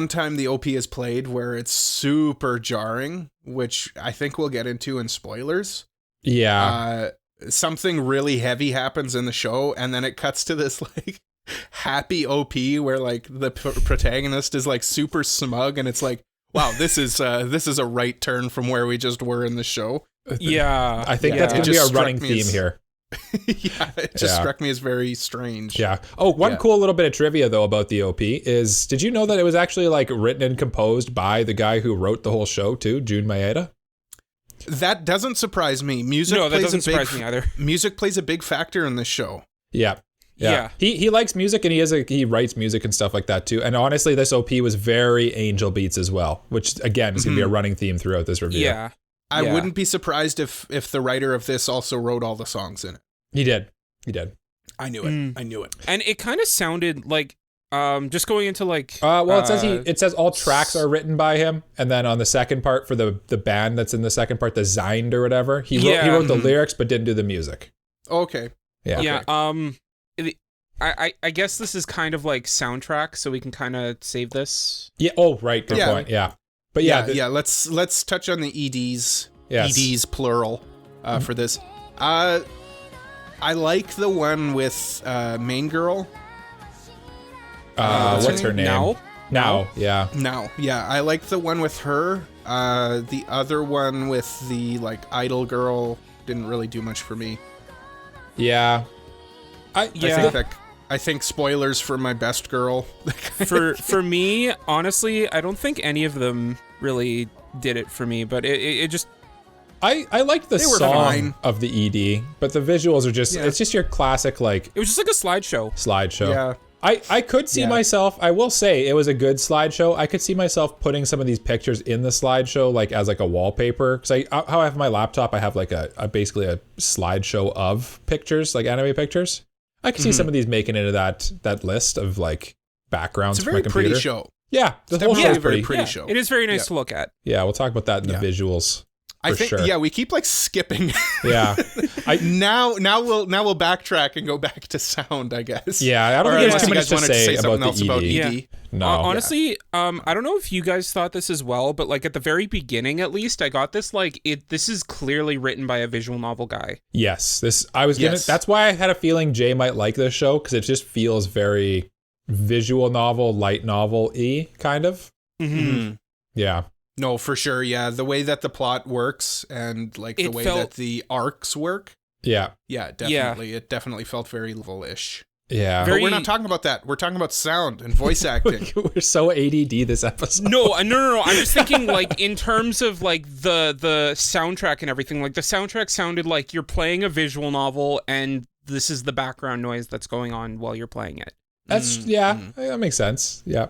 time the OP is played where it's super jarring, which I think we'll get into in spoilers. Yeah. Something really heavy happens in the show, and then it cuts to this like happy OP where like the protagonist is like super smug, and it's like, wow, this is a right turn from where we just were in the show. Yeah. I think yeah. that's going to be our Just struck running me theme as- here. Yeah, it just struck me as very strange. Yeah. Oh, one Yeah. cool little bit of trivia though about the OP is, did you know that it was actually like written and composed by the guy who wrote the whole show too, Jun Maeda? That doesn't surprise me. Music No, that plays doesn't a big surprise me either. music plays a big factor in this show. Yeah. Yeah. He likes music, and he writes music and stuff like that too. And honestly, this OP was very Angel Beats as well, which again is going to be a running theme throughout this review. Yeah. I Yeah. wouldn't be surprised if the writer of this also wrote all the songs in it. He did. I knew it. I knew it. And it kind of sounded like, just going into like. Well, it says all tracks are written by him, and then on the second part for the band that's in the second part, the Zind or whatever, he wrote the lyrics but didn't do the music. Okay. Yeah. Yeah. I guess this is kind of like soundtrack, so we can kind of save this. Yeah. Oh, right. Good Yeah. point. Yeah. But Yeah, let's touch on the EDs. Yes. EDs plural for this. I like the one with main girl. what's her name? Now. Yeah. Now, yeah, I like the one with her. The other one with the like idol girl didn't really do much for me. Yeah. I think spoilers for my best girl. For me, honestly, I don't think any of them really did it for me, but it just. I liked the They were song fine. of the ED, but the visuals are just, Yeah. it's just your classic like It was just like a slideshow. slideshow. Yeah. I could see myself, I will say it was a good slideshow. I could see myself putting some of these pictures in the slideshow like as like a wallpaper. Because how I have my laptop, I have like basically a slideshow of pictures, like anime pictures. I can see some of these making into that list of like backgrounds It's a for my very computer. pretty show. Yeah, the It's whole definitely show's a very pretty. pretty show. It is very nice to look at. Yeah, we'll talk about that in the visuals. I think sure. we keep like skipping. Yeah. Now we'll backtrack and go back to sound, I guess. Yeah, I don't Or think unless there's too you much guys to wanted to say say about something the else ED. about Yeah. ED. No. Honestly, I don't know if you guys thought this as well, but like at the very beginning, at least, I got this this is clearly written by a visual novel guy. Yes, that's why I had a feeling Jay might like this show, because it just feels very visual novel, light novel-y kind of. Mm-hmm. Yeah. No, for sure. Yeah, the way that the plot works and like the way that the arcs work. Yeah. Yeah, definitely. It definitely felt very level-ish. Yeah. But we're not talking about that. We're talking about sound and voice acting. We're so ADD this episode. No. I'm just thinking like in terms of like the soundtrack and everything. Like the soundtrack sounded like you're playing a visual novel and this is the background noise that's going on while you're playing it. That makes sense. Yeah.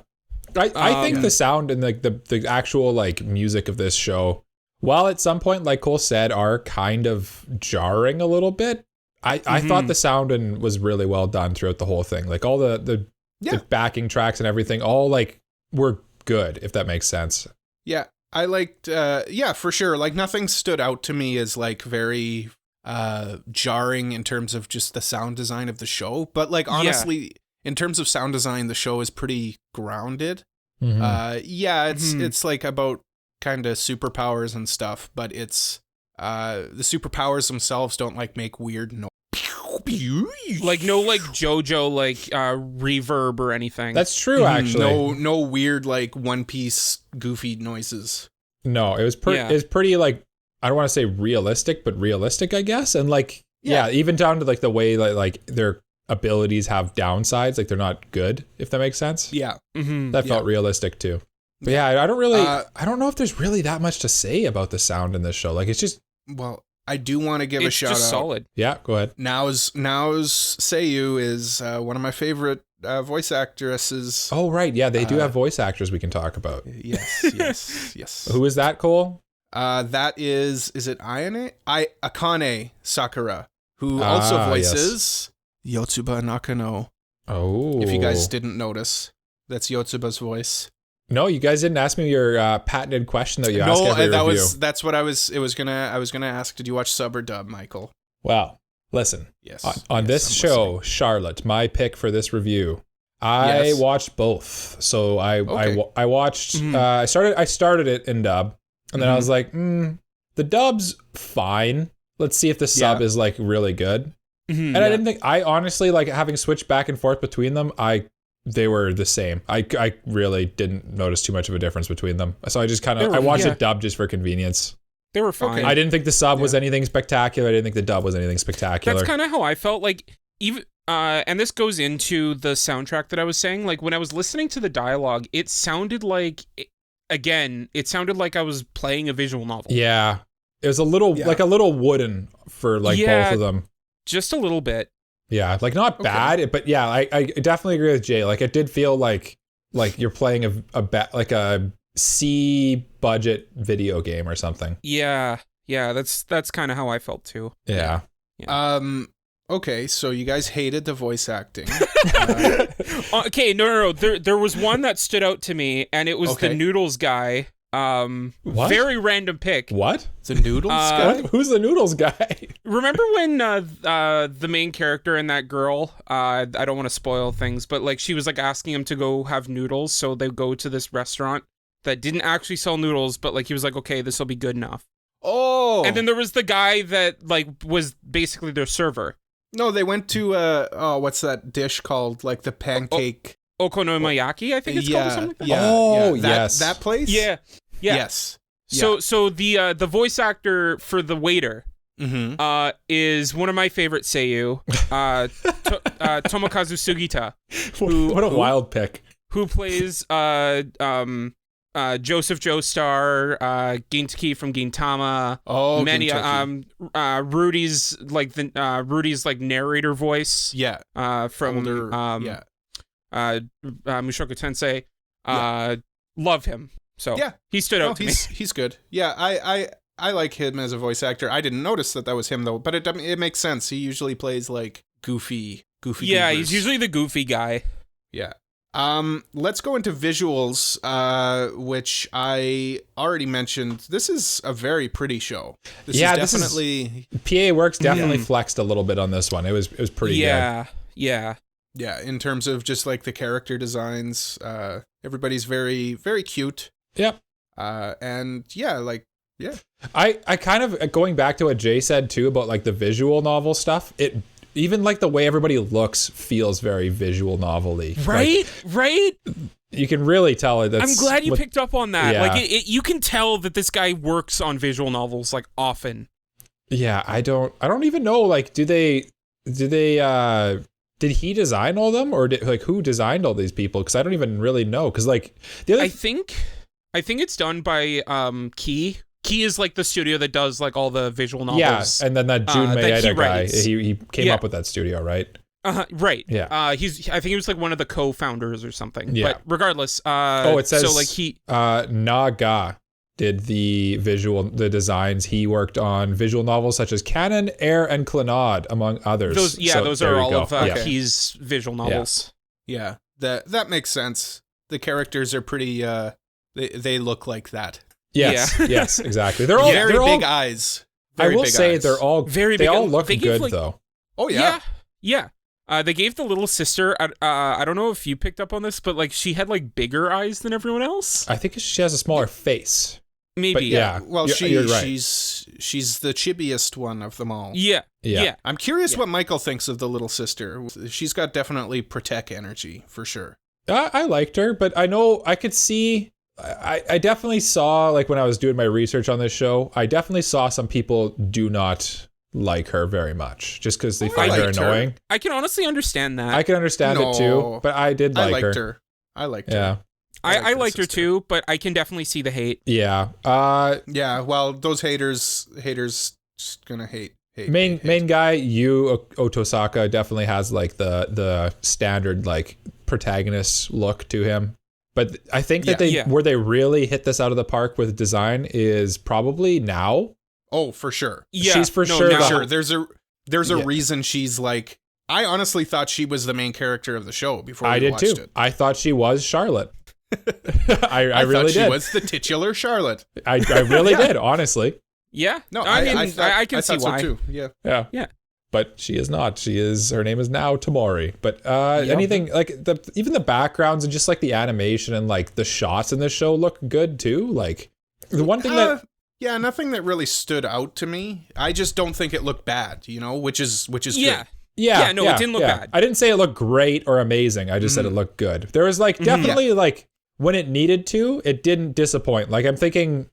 I think the sound and like the actual like music of this show, while at some point, like Cole said, are kind of jarring a little bit, I thought the sound was really well done throughout the whole thing. Like all the backing tracks and everything, all like were good, if that makes sense. Yeah, I liked, for sure. Like nothing stood out to me as like very jarring in terms of just the sound design of the show. But like honestly, in terms of sound design, the show is pretty grounded. Mm-hmm. It's like about kind of superpowers and stuff, but it's the superpowers themselves don't like make weird noise. Like no like JoJo like reverb or anything. That's true, actually. No weird like One Piece goofy noises. No, it was pretty like, I don't want to say realistic, but realistic, I guess. And like even down to like the way like their abilities have downsides, like they're not good, if that makes sense. Yeah. That felt realistic too. But yeah, I don't really I don't know if there's really that much to say about the sound in this show. Like it's just, well, I do want to give a shout out. It's just solid. Yeah, go ahead. Now's Seiyu is one of my favorite voice actresses. Oh right, yeah, they do have voice actors we can talk about. Yes. Who is that, Cole? That is it Akane Sakura, who also voices Yotsuba Nakano. Oh. If you guys didn't notice, that's Yotsuba's voice. No, you guys didn't ask me your patented question that you ask every review. That's what I was gonna ask. Did you watch sub or dub, Michael? Well, listen. Yes. On this show, listening. Charlotte, my pick for this review, I watched both. So I watched. I started it in dub, and then I was like, the dub's fine. Let's see if the sub is like really good. And I didn't think. I honestly, like, having switched back and forth between them, they were the same. I really didn't notice too much of a difference between them. So I just I watched it dubbed just for convenience. They were fine. Okay. I didn't think the sub was anything spectacular. I didn't think the dub was anything spectacular. That's kind of how I felt. Like even and this goes into the soundtrack that I was saying. Like when I was listening to the dialogue, it sounded like I was playing a visual novel. Yeah, it was a little like a little wooden for like both of them. Just a little bit. Yeah, like not bad, but yeah, I definitely agree with Jay. Like it did feel like you're playing a C budget video game or something. Yeah, that's kind of how I felt too. Yeah. Okay, so you guys hated the voice acting. Okay, no. There was one that stood out to me, and it was the Noodles guy. What? Very random pick. What? The Noodles guy? Who's the Noodles guy? Remember when the main character and that girl, I don't want to spoil things, but like she was like asking him to go have noodles, so they go to this restaurant that didn't actually sell noodles, but like he was like, okay, this will be good enough. Oh. And then there was the guy that like was basically their server. No, they went to what's that dish called? Like the pancake. Okonomiyaki, I think it's called or something like that. Oh, yes. That place? Yeah. Yes. So the voice actor for the waiter is one of my favorite Seiyu, Tomokazu Sugita. What a wild pick. Who plays Joseph Joestar, Gintaki from Gintama. Oh, many Gintaki. Rudy's Rudy's like narrator voice. Yeah. From Older, Mushoku Tensei. Love him. So he stood out to me. He's good. Yeah, I like him as a voice actor. I didn't notice that was him though, but it makes sense. He usually plays like goofy goofy. Yeah, goobers. he's usually the goofy guy. Yeah. Let's go into visuals, which I already mentioned. This is a very pretty show. This is definitely PAworks definitely flexed a little bit on this one. It was pretty good. Yeah. Yeah, in terms of just like the character designs, everybody's very, very cute. Yep. And yeah. I kind of, going back to what Jay said too about like the visual novel stuff, even like the way everybody looks feels very visual novel-y. Right? Like, right? You can really tell it. I'm glad you picked up on that. Yeah. Like, you can tell that this guy works on visual novels, like, often. Yeah, I don't even know, like, did he design all of them, or who designed all these people? Because I don't even really know. Because like the other, I think it's done by Key. Key is like the studio that does like all the visual novels. Yeah, and then that Jun Maeda guy, he came up with that studio, right? Right. Yeah. I think he was like one of the co-founders or something. Yeah. But regardless, it says so like he Naga did the designs. He worked on visual novels such as Canon, Air, and Clannad, among others. Those are all of Key's visual novels. Yeah. That makes sense. The characters are pretty they look like that. Yes, yes, exactly. They're all very big eyes. I will say they're all very they big. all look they good though. Oh yeah. Yeah. They gave the little sister. I don't know if you picked up on this, but like she had like bigger eyes than everyone else. I think she has a smaller face. Maybe. But yeah. Well, you're right. she's the chibiest one of them all. Yeah. I'm curious what Michael thinks of the little sister. She's got definitely protect energy for sure. I liked her, but I could see. I definitely saw, like when I was doing my research on this show, I definitely saw some people do not like her very much just because they find her annoying. I can honestly understand that. I can understand it too, but I did like her. I liked her. I liked her too, but I can definitely see the hate. Yeah. Yeah, well, those haters just gonna hate. Main guy, Yu Otosaka, definitely has like the standard like protagonist look to him. But I think that where they really hit this out of the park with design is probably now. Oh, for sure. Yeah, she's for sure. Sure. There's a reason she's like. I honestly thought she was the main character of the show before I watched it. I thought she was Charlotte. I really thought did. She was the titular Charlotte. I really did, honestly. Yeah. No, I mean, I can see why. So too. Yeah. But she is not. Her name is now Tamori. But anything like even the backgrounds and just like the animation and like the shots in this show look good too. Like the one thing nothing that really stood out to me. I just don't think it looked bad, which is good. Yeah, it didn't look bad. I didn't say it looked great or amazing. I just said it looked good. There was like definitely like when it needed to, it didn't disappoint. Like I'm thinking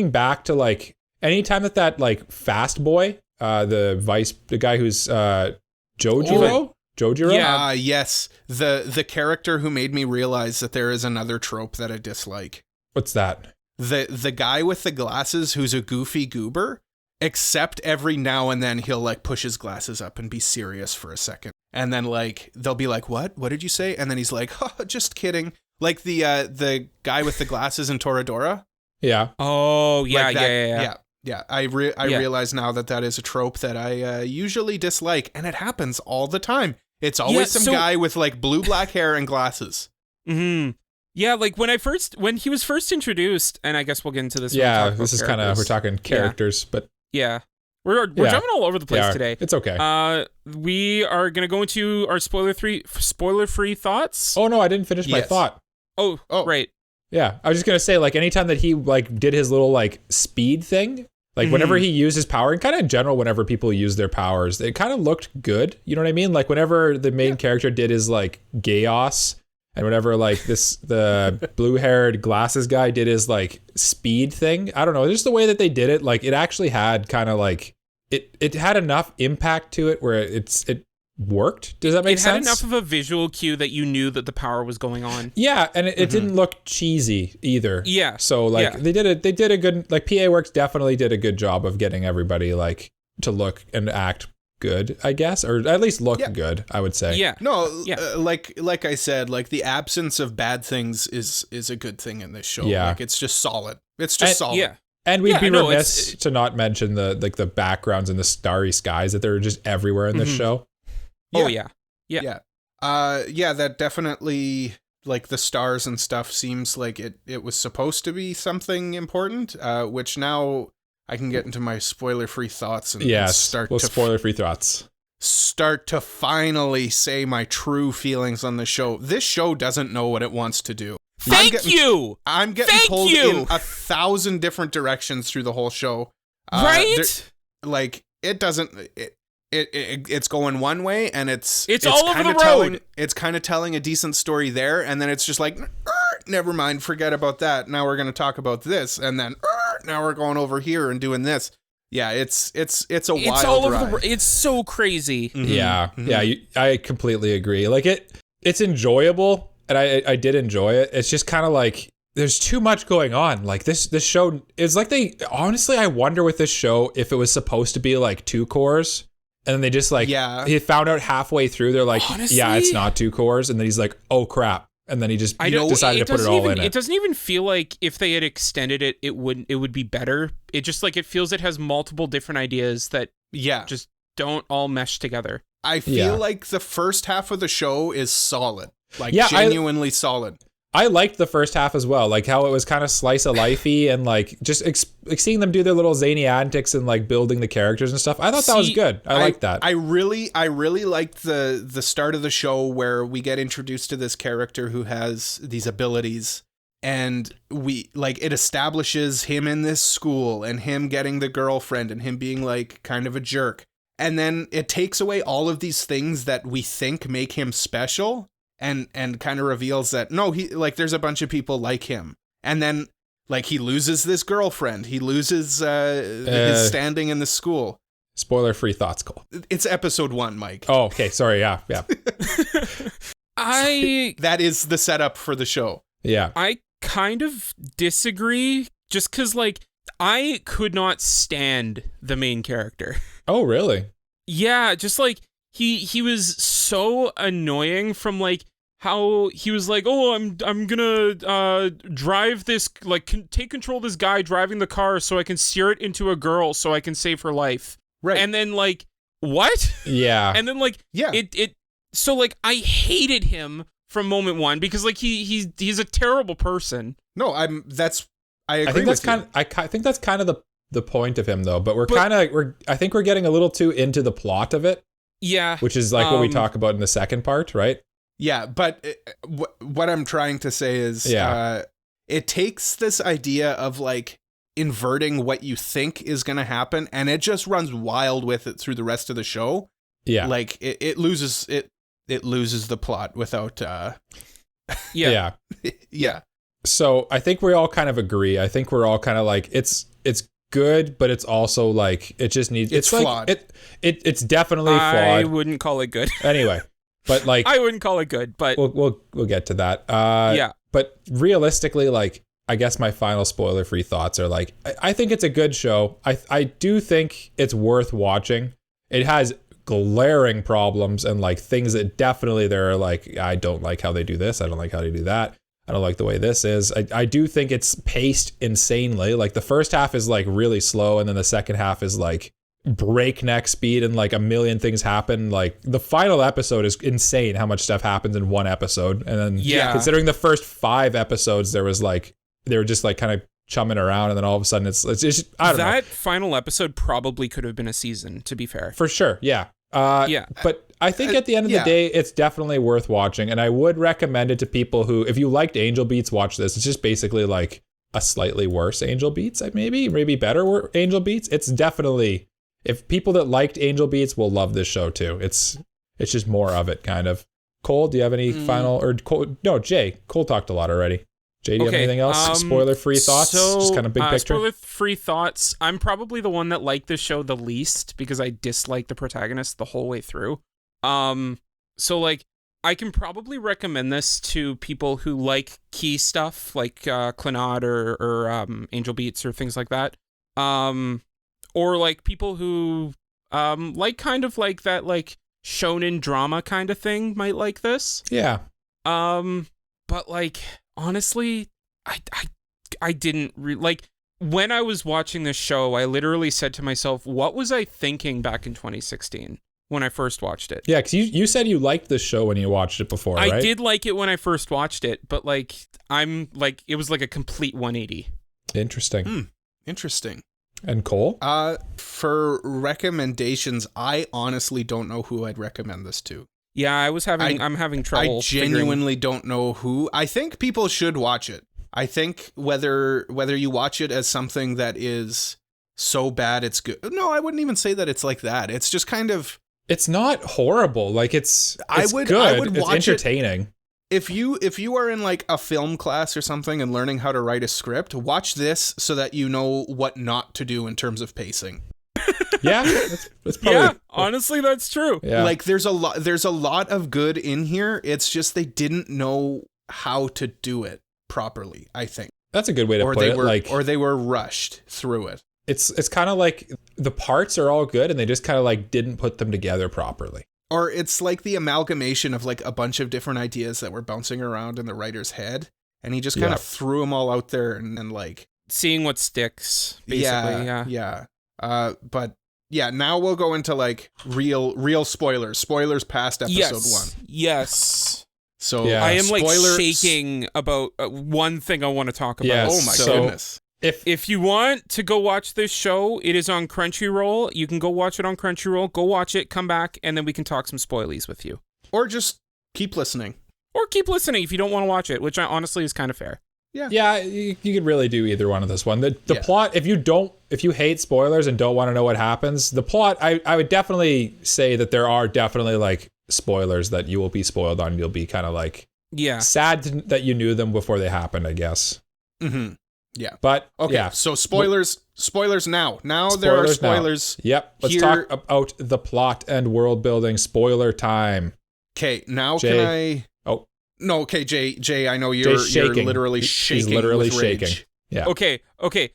back to like anytime that like Fast Boy, the guy who's Jojiro? Jojiro? Yeah. Yes. The character who made me realize that there is another trope that I dislike. What's that? The guy with the glasses who's a goofy goober, except every now and then he'll like push his glasses up and be serious for a second. And then like they'll be like, "What? What did you say?" And then he's like, "Oh, just kidding." Like the guy with the glasses in Toradora. Yeah. Oh, yeah, like yeah. Yeah, I realize now that is a trope that I usually dislike, and it happens all the time. It's always some guy with like blue-black hair and glasses. Mm-hmm. Yeah, like when he was first introduced, and I guess we'll get into this. Yeah, this is kind of we're talking characters, but yeah, we're jumping all over the place today. It's okay. We are gonna go into our spoiler-free thoughts. Oh no, I didn't finish my thought. Oh, right. Yeah, I was just gonna say, like, anytime that he like did his little like speed thing, like whenever he used his power, and kind of in general, whenever people use their powers, it kind of looked good. You know what I mean? Like whenever the main character did his like Chaos, and whenever like the blue-haired glasses guy did his like speed thing, I don't know, just the way that they did it, like it actually had kind of like it had enough impact to it where it worked. Does that make sense? It had enough of a visual cue that you knew that the power was going on. Yeah, and it didn't look cheesy either. Yeah. So like they did a good, like PAworks definitely did a good job of getting everybody like to look and act good, I guess, or at least look good, I would say. Yeah. No, like I said, like the absence of bad things is a good thing in this show. Yeah. Like it's just solid. It's just solid. Yeah. And we'd be remiss to not mention the backgrounds and the starry skies that they're just everywhere in this show. Oh yeah. Yeah. That definitely, like, the stars and stuff seems like it was supposed to be something important, which now I can get into my spoiler-free thoughts and spoiler-free thoughts. Start to finally say my true feelings on the show. This show doesn't know what it wants to do. I'm getting pulled in 1,000 different directions through the whole show. Right? It doesn't. It's going one way, and it's all over the road. It's kind of telling a decent story there, and then it's just like, never mind, forget about that. Now we're going to talk about this, and then now we're going over here and doing this. Yeah, it's a wild ride. It's so crazy. Mm-hmm. Yeah, mm-hmm. I completely agree. Like it's enjoyable, and I did enjoy it. It's just kind of like there's too much going on. Like this show is like honestly, I wonder with this show if it was supposed to be like 2 cores. And then they just he found out halfway through, they're like, honestly, yeah, it's not 2 cores. And then he's like, oh crap. And then he just decided to put it all in it. It doesn't even feel like if they had extended it, it would be better. It just it feels it has multiple different ideas that just don't all mesh together. I feel like the first half of the show is solid. Genuinely solid. I liked the first half as well, like how it was kind of slice of lifey and like just seeing them do their little zany antics and like building the characters and stuff. I thought that was good. I liked that. I really liked the start of the show where we get introduced to this character who has these abilities, and it establishes him in this school and him getting the girlfriend and him being like kind of a jerk. And then it takes away all of these things that we think make him special. And kind of reveals that no, he there's a bunch of people like him, and then he loses this girlfriend, he loses his standing in the school. Spoiler-free thoughts, Cole. It's episode 1, Mike. Oh, okay, sorry, yeah. That is the setup for the show. Yeah, I kind of disagree, just because I could not stand the main character. Oh, really? Yeah, just he was so annoying from how he was like, oh, I'm gonna drive this, take control of this guy driving the car so I can steer it into a girl so I can save her life. Right. And then what? Yeah. And then so I hated him from moment 1 because he's a terrible person. No, I agree I think that's with you. I think that's kind of the point of him though, but I think we're getting a little too into the plot of it. Yeah. Which is what we talk about in the second part, right? Yeah, but what I'm trying to say is it takes this idea of inverting what you think is going to happen, and it just runs wild with it through the rest of the show. Yeah. It loses the plot without Yeah. So I think we all kind of agree. I think we're all kind of it's good, but it's also it just needs it's flawed. It's definitely flawed. I wouldn't call it good. Anyway, but I wouldn't call it good, but we'll get to that. Yeah. But realistically, I guess my final spoiler-free thoughts are I think it's a good show. I do think it's worth watching. It has glaring problems and things that definitely there are I don't like how they do this. I don't like how they do that. I don't like the way this is. I do think it's paced insanely. The first half is really slow, and then the second half is breakneck speed, and a million things happen. The final episode is insane how much stuff happens in one episode. And then considering the first 5 episodes, there was they were just kind of chumming around, and then all of a sudden it's just, I don't know. That final episode probably could have been a season, to be fair. For sure, yeah. But I think at the end of the day, it's definitely worth watching, and I would recommend it to people who, if you liked Angel Beats, watch this. It's just basically a slightly worse Angel Beats, maybe better Angel Beats. It's definitely, if people that liked Angel Beats will love this show too. It's just more of it, kind of. Cole, do you have any final, or Cole? No, Jay. Cole talked a lot already. Jay, do you have anything else? Spoiler-free thoughts? Just kind of big picture? Spoiler-free thoughts. I'm probably the one that liked this show the least because I disliked the protagonist the whole way through. So I can probably recommend this to people who like key stuff like Clannad or Angel Beats or things like that. Or people who kind of that shonen drama kind of thing might like this. Yeah. But honestly, I didn't when I was watching this show, I literally said to myself, what was I thinking back in 2016? when I first watched it. Yeah, because you said you liked this show when you watched it before, right? I did like it when I first watched it, but like it was like a complete 180. Interesting. Interesting. And Cole? For recommendations, I honestly don't know who I'd recommend this to. Yeah, I'm having trouble. I genuinely don't know who. I think people should watch it. I think whether you watch it as something that is so bad it's good. No, I wouldn't even say that it's like that. It's just kind of. It's not horrible. Like it's good. I would it's watch entertaining. If you are in like a film class or something and learning how to write a script, watch this so that you know what not to do in terms of pacing. Yeah, that's probably. Yeah, honestly, that's true. Yeah. Like there's a lot of good in here. It's just they didn't know how to do it properly, I think. That's a good way to put it. Or they were rushed through it. It's kind of like the parts are all good and they just kind of like didn't put them together properly. Or it's like the amalgamation of like a bunch of different ideas that were bouncing around in the writer's head, and he just kind of threw them all out there and like seeing what sticks, basically. Yeah. But yeah, now we'll go into like real spoilers. Spoilers past episode 1. Yes. So I am like shaking about one thing I want to talk about. Yes. Oh my goodness. If you want to go watch this show, it is on Crunchyroll. You can go watch it on Crunchyroll. Go watch it, come back, and then we can talk some spoilies with you. Or just keep listening. Or keep listening if you don't want to watch it, which honestly is kind of fair. Yeah, you could really do either one of this one. The plot, if you hate spoilers and don't want to know what happens, the plot, I would definitely say that there are definitely like spoilers that you will be spoiled on. You'll be kind of like sad that you knew them before they happened, I guess. Mm-hmm. Yeah. But okay, so spoilers now. Now there are spoilers. Now. Yep. Let's talk about the plot and world building. Spoiler time. Okay, now Jay. can I? Oh no. Okay, Jay. I know you're literally shaking. He's literally with rage. shaking. Yeah. Okay.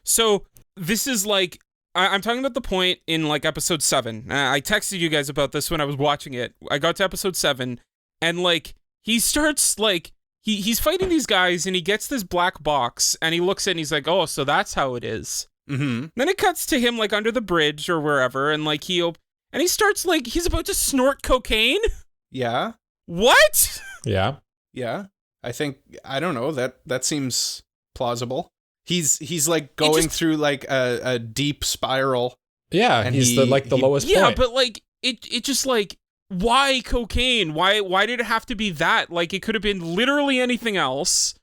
So this is like I'm talking about the point in like episode 7. I texted you guys about this when I was watching it. I got to episode 7, and like he starts like. He's fighting these guys, and he gets this black box, and he looks at it, and he's like, oh, so that's how it is. Mm-hmm. Then it cuts to him, like, under the bridge or wherever, and, like, he starts, like, he's about to snort cocaine? Yeah. What? Yeah. Yeah. I don't know, that seems plausible. He's like, going through, like, a deep spiral. Yeah, and he's the lowest point. Yeah, but, like, it just, like... Why cocaine? Why did it have to be that? Like, it could have been literally anything else.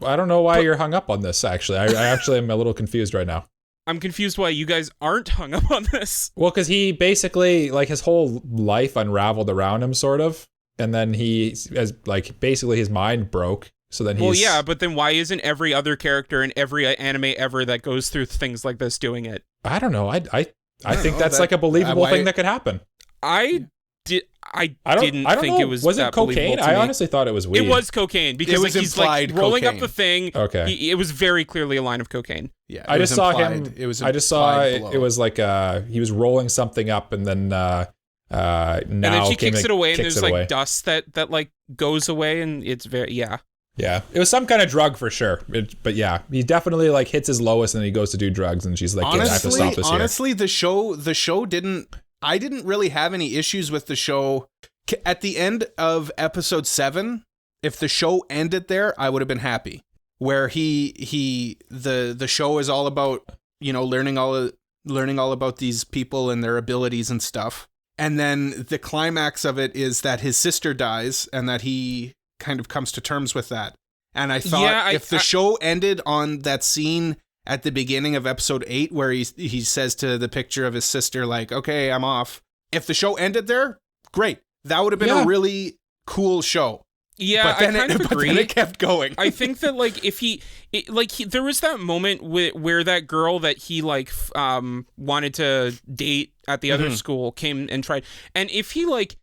I don't know why you're hung up on this, actually. I actually am a little confused right now. I'm confused why you guys aren't hung up on this. Well, because he basically, like, his whole life unraveled around him, sort of. And then basically his mind broke. So then he's... Well, yeah, but then why isn't every other character in every anime ever that goes through things like this doing it? I don't know. I think that's like a believable thing that could happen. I didn't think it was. Was it cocaine? I honestly thought it was weed. It was cocaine because like, he's like rolling cocaine. up the thing. Okay, it was very clearly a line of cocaine. Yeah, I just saw him. I just saw it was like he was rolling something up, and then now and then she kicks it away, and there's like away. dust that like goes away, and it's very yeah. It was some kind of drug for sure. But yeah, he definitely like hits his lowest, and then he goes to do drugs, and she's like, I have to stop this here. Honestly, the show didn't. I didn't really have any issues with the show. At the end of episode 7, if the show ended there, I would have been happy. Where the show is all about, you know, learning all about these people and their abilities and stuff. And then the climax of it is that his sister dies and that he kind of comes to terms with that. And I thought if the show ended on that scene at the beginning of episode 8 where he says to the picture of his sister, like, okay, I'm off. If the show ended there, great. That would have been a really cool show. Yeah, but then I kind of agree. But then it kept going. I think that like there was that moment where that girl that he like wanted to date at the other school came and tried, and if he like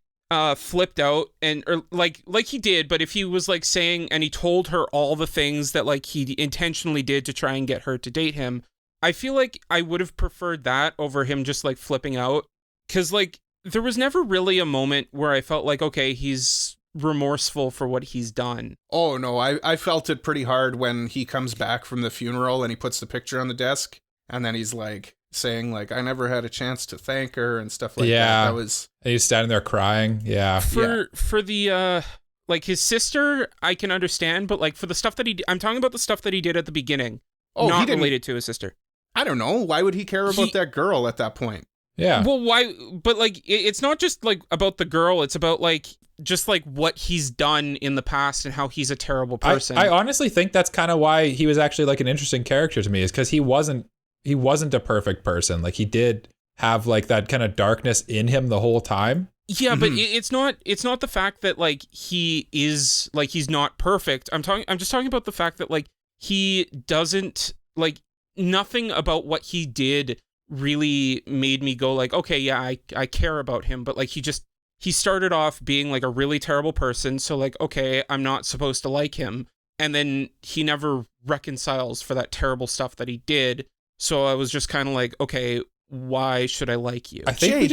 flipped out or like he did, but if he was like saying and he told her all the things that like he intentionally did to try and get her to date him, I feel like I would have preferred that over him just like flipping out, because like there was never really a moment where I felt like, okay, he's remorseful for what he's done. Oh no, I felt it pretty hard when he comes back from the funeral and he puts the picture on the desk and then he's like, saying like, I never had a chance to thank her and stuff like Yeah. that. That was... And he's standing there crying. Yeah. For the like his sister, I can understand, but like for the stuff that I'm talking about the stuff that he did at the beginning, not related to his sister. I don't know. Why would he care about that girl at that point? Yeah. Well, why? But like, it's not just like about the girl. It's about like just like what he's done in the past and how he's a terrible person. I honestly think that's kind of why he was actually like an interesting character to me, is because he wasn't a perfect person. Like he did have like that kind of darkness in him the whole time. Yeah, but it's not the fact that like he is like he's not perfect. I'm just talking about the fact that like he doesn't like nothing about what he did really made me go like, okay, yeah, I care about him, but like he started off being like a really terrible person, so like, okay, I'm not supposed to like him, and then he never reconciles for that terrible stuff that he did. So I was just kind of like, okay, why should I like you? I think Jade,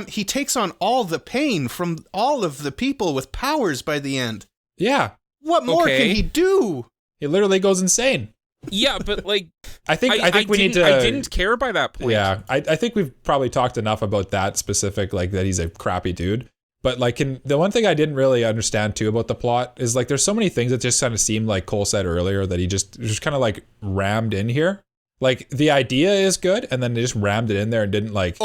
he takes on all the pain from all of the people with powers by the end. Yeah. What more can he do? He literally goes insane. Yeah, but like I think we need to. I didn't care by that point. Yeah, I think we've probably talked enough about that specific, like that he's a crappy dude. But like, the one thing I didn't really understand too about the plot is like, there's so many things that just kind of seemed like Cole said earlier that he just kind of like rammed in here. Like the idea is good, and then they just rammed it in there and didn't like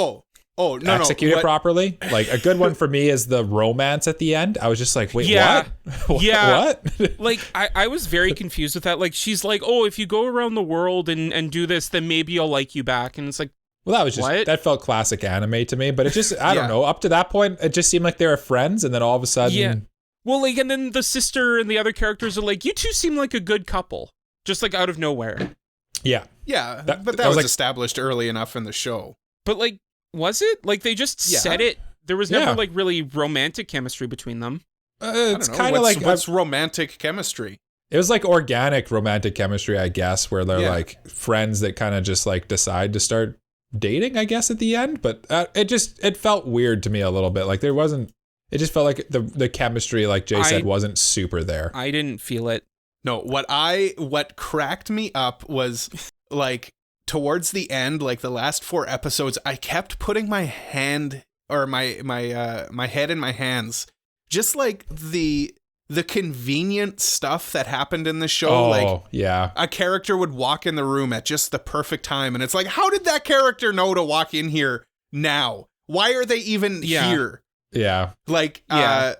execute it properly. Like a good one for me is the romance at the end. I was just like, wait, what? Yeah. What? Like I was very confused with that. Like she's like, oh, if you go around the world and do this, then maybe I'll like you back. And it's like, well, that was just that felt classic anime to me. But it just I don't know. Up to that point, it just seemed like they were friends, and then all of a sudden, yeah. Well, like, and then the sister and the other characters are like, you two seem like a good couple, just like out of nowhere. Yeah. Yeah, but that was like, established early enough in the show. But like, was it? Like they just said it. There was never like really romantic chemistry between them. It's kind of like what's romantic chemistry? It was like organic romantic chemistry, I guess, where they're like friends that kind of just like decide to start dating, I guess, at the end. But it felt weird to me a little bit. Like there wasn't. It just felt like the chemistry, like Jay said, wasn't super there. I didn't feel it. No, what cracked me up was like towards the end, like the last 4 episodes, I kept putting my hand or my head in my hands, just like the convenient stuff that happened in the show. Oh, like yeah, a character would walk in the room at just the perfect time, and it's like, how did that character know to walk in here now? Why are they even here? Yeah, like I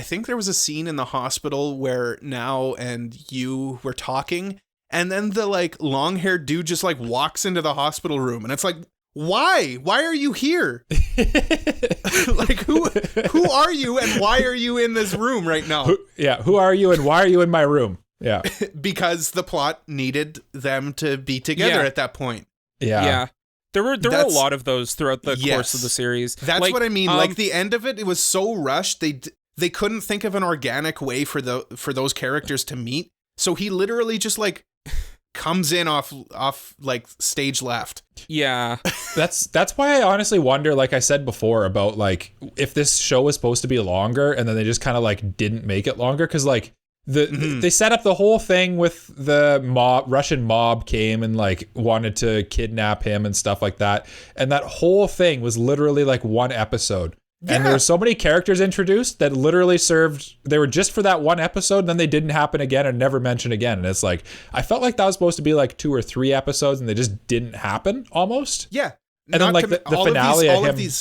think there was a scene in the hospital where Now and you were talking, and then the like long-haired dude just like walks into the hospital room, and it's like, why are you here? Like who are you and why are you in this room right now? Who are you and why are you in my room? Yeah. Because the plot needed them to be together at that point. Yeah. There were a lot of those throughout the course of the series. That's like, what I mean. Like the end of it was so rushed. They couldn't think of an organic way for those characters to meet. So he literally just like comes in off like stage left. Yeah. That's why I honestly wonder, like I said before, about like if this show was supposed to be longer and then they just kind of like didn't make it longer, because like they set up the whole thing with the Russian mob came and like wanted to kidnap him and stuff like that, and that whole thing was literally like 1 episode. Yeah. And there were so many characters introduced that literally they were just for that 1 episode, and then they didn't happen again and never mentioned again. And it's like, I felt like that was supposed to be like 2 or 3 episodes, and they just didn't happen almost. Yeah. And then like the finale of him.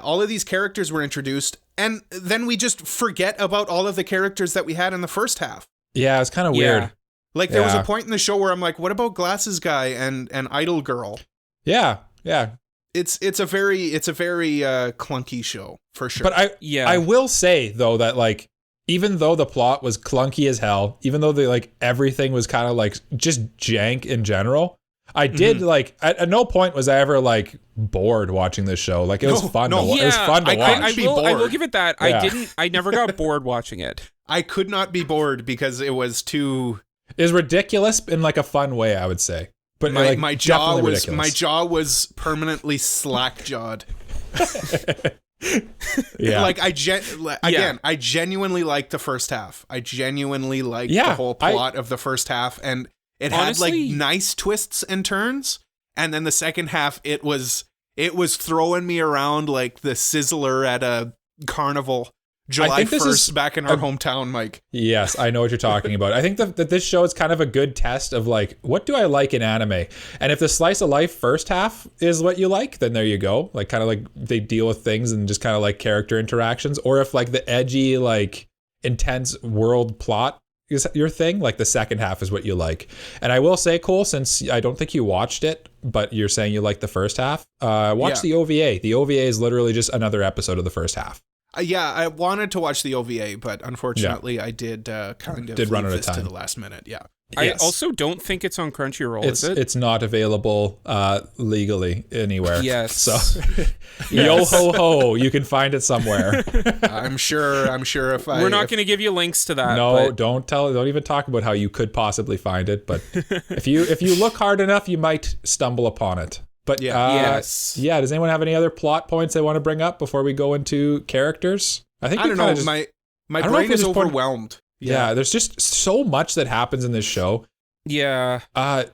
All of these characters were introduced, and then we just forget about all of the characters that we had in the first half. Yeah, it's kind of weird. Like there was a point in the show where I'm like, what about Glasses Guy and Idol Girl? Yeah. It's a very clunky show for sure. But I will say though that like, even though the plot was clunky as hell, even though everything was kind of like just jank in general, I did like at no point was I ever like bored watching this show. Like it was fun. It was fun to watch. I will give it that. Yeah. I never got bored watching it. I could not be bored because it was too. It was ridiculous in like a fun way, I would say. But my jaw was permanently slack-jawed. Yeah. Like I genuinely liked the first half. I genuinely liked the whole plot of the first half, and it had like nice twists and turns. and then the second half it was throwing me around like the sizzler at a carnival July 1st back in our hometown, Mike. Yes, I know what you're talking about. I think that this show is kind of a good test of like, what do I like in anime? And if the slice of life first half is what you like, then there you go. Like kind of like they deal with things and just kind of like character interactions. Or if like the edgy, like intense world plot is your thing, like the second half is what you like. And I will say, Cole, since I don't think you watched it, but you're saying you like the first half, watch the OVA. The OVA is literally just another episode of the first half. I wanted to watch the OVA, but unfortunately I did kind of run out of this time to the last minute. Yeah. I also don't think it's on Crunchyroll, is it? It's not available legally anywhere. Yes. So, yo ho ho, you can find it somewhere. I'm sure if we're not going to give you links to that. No, don't even talk about how you could possibly find it. But if you look hard enough, you might stumble upon it. But yes. Yeah. Does anyone have any other plot points they want to bring up before we go into characters? I don't know. My brain is overwhelmed. Yeah, there's just so much that happens in this show. Yeah. I'm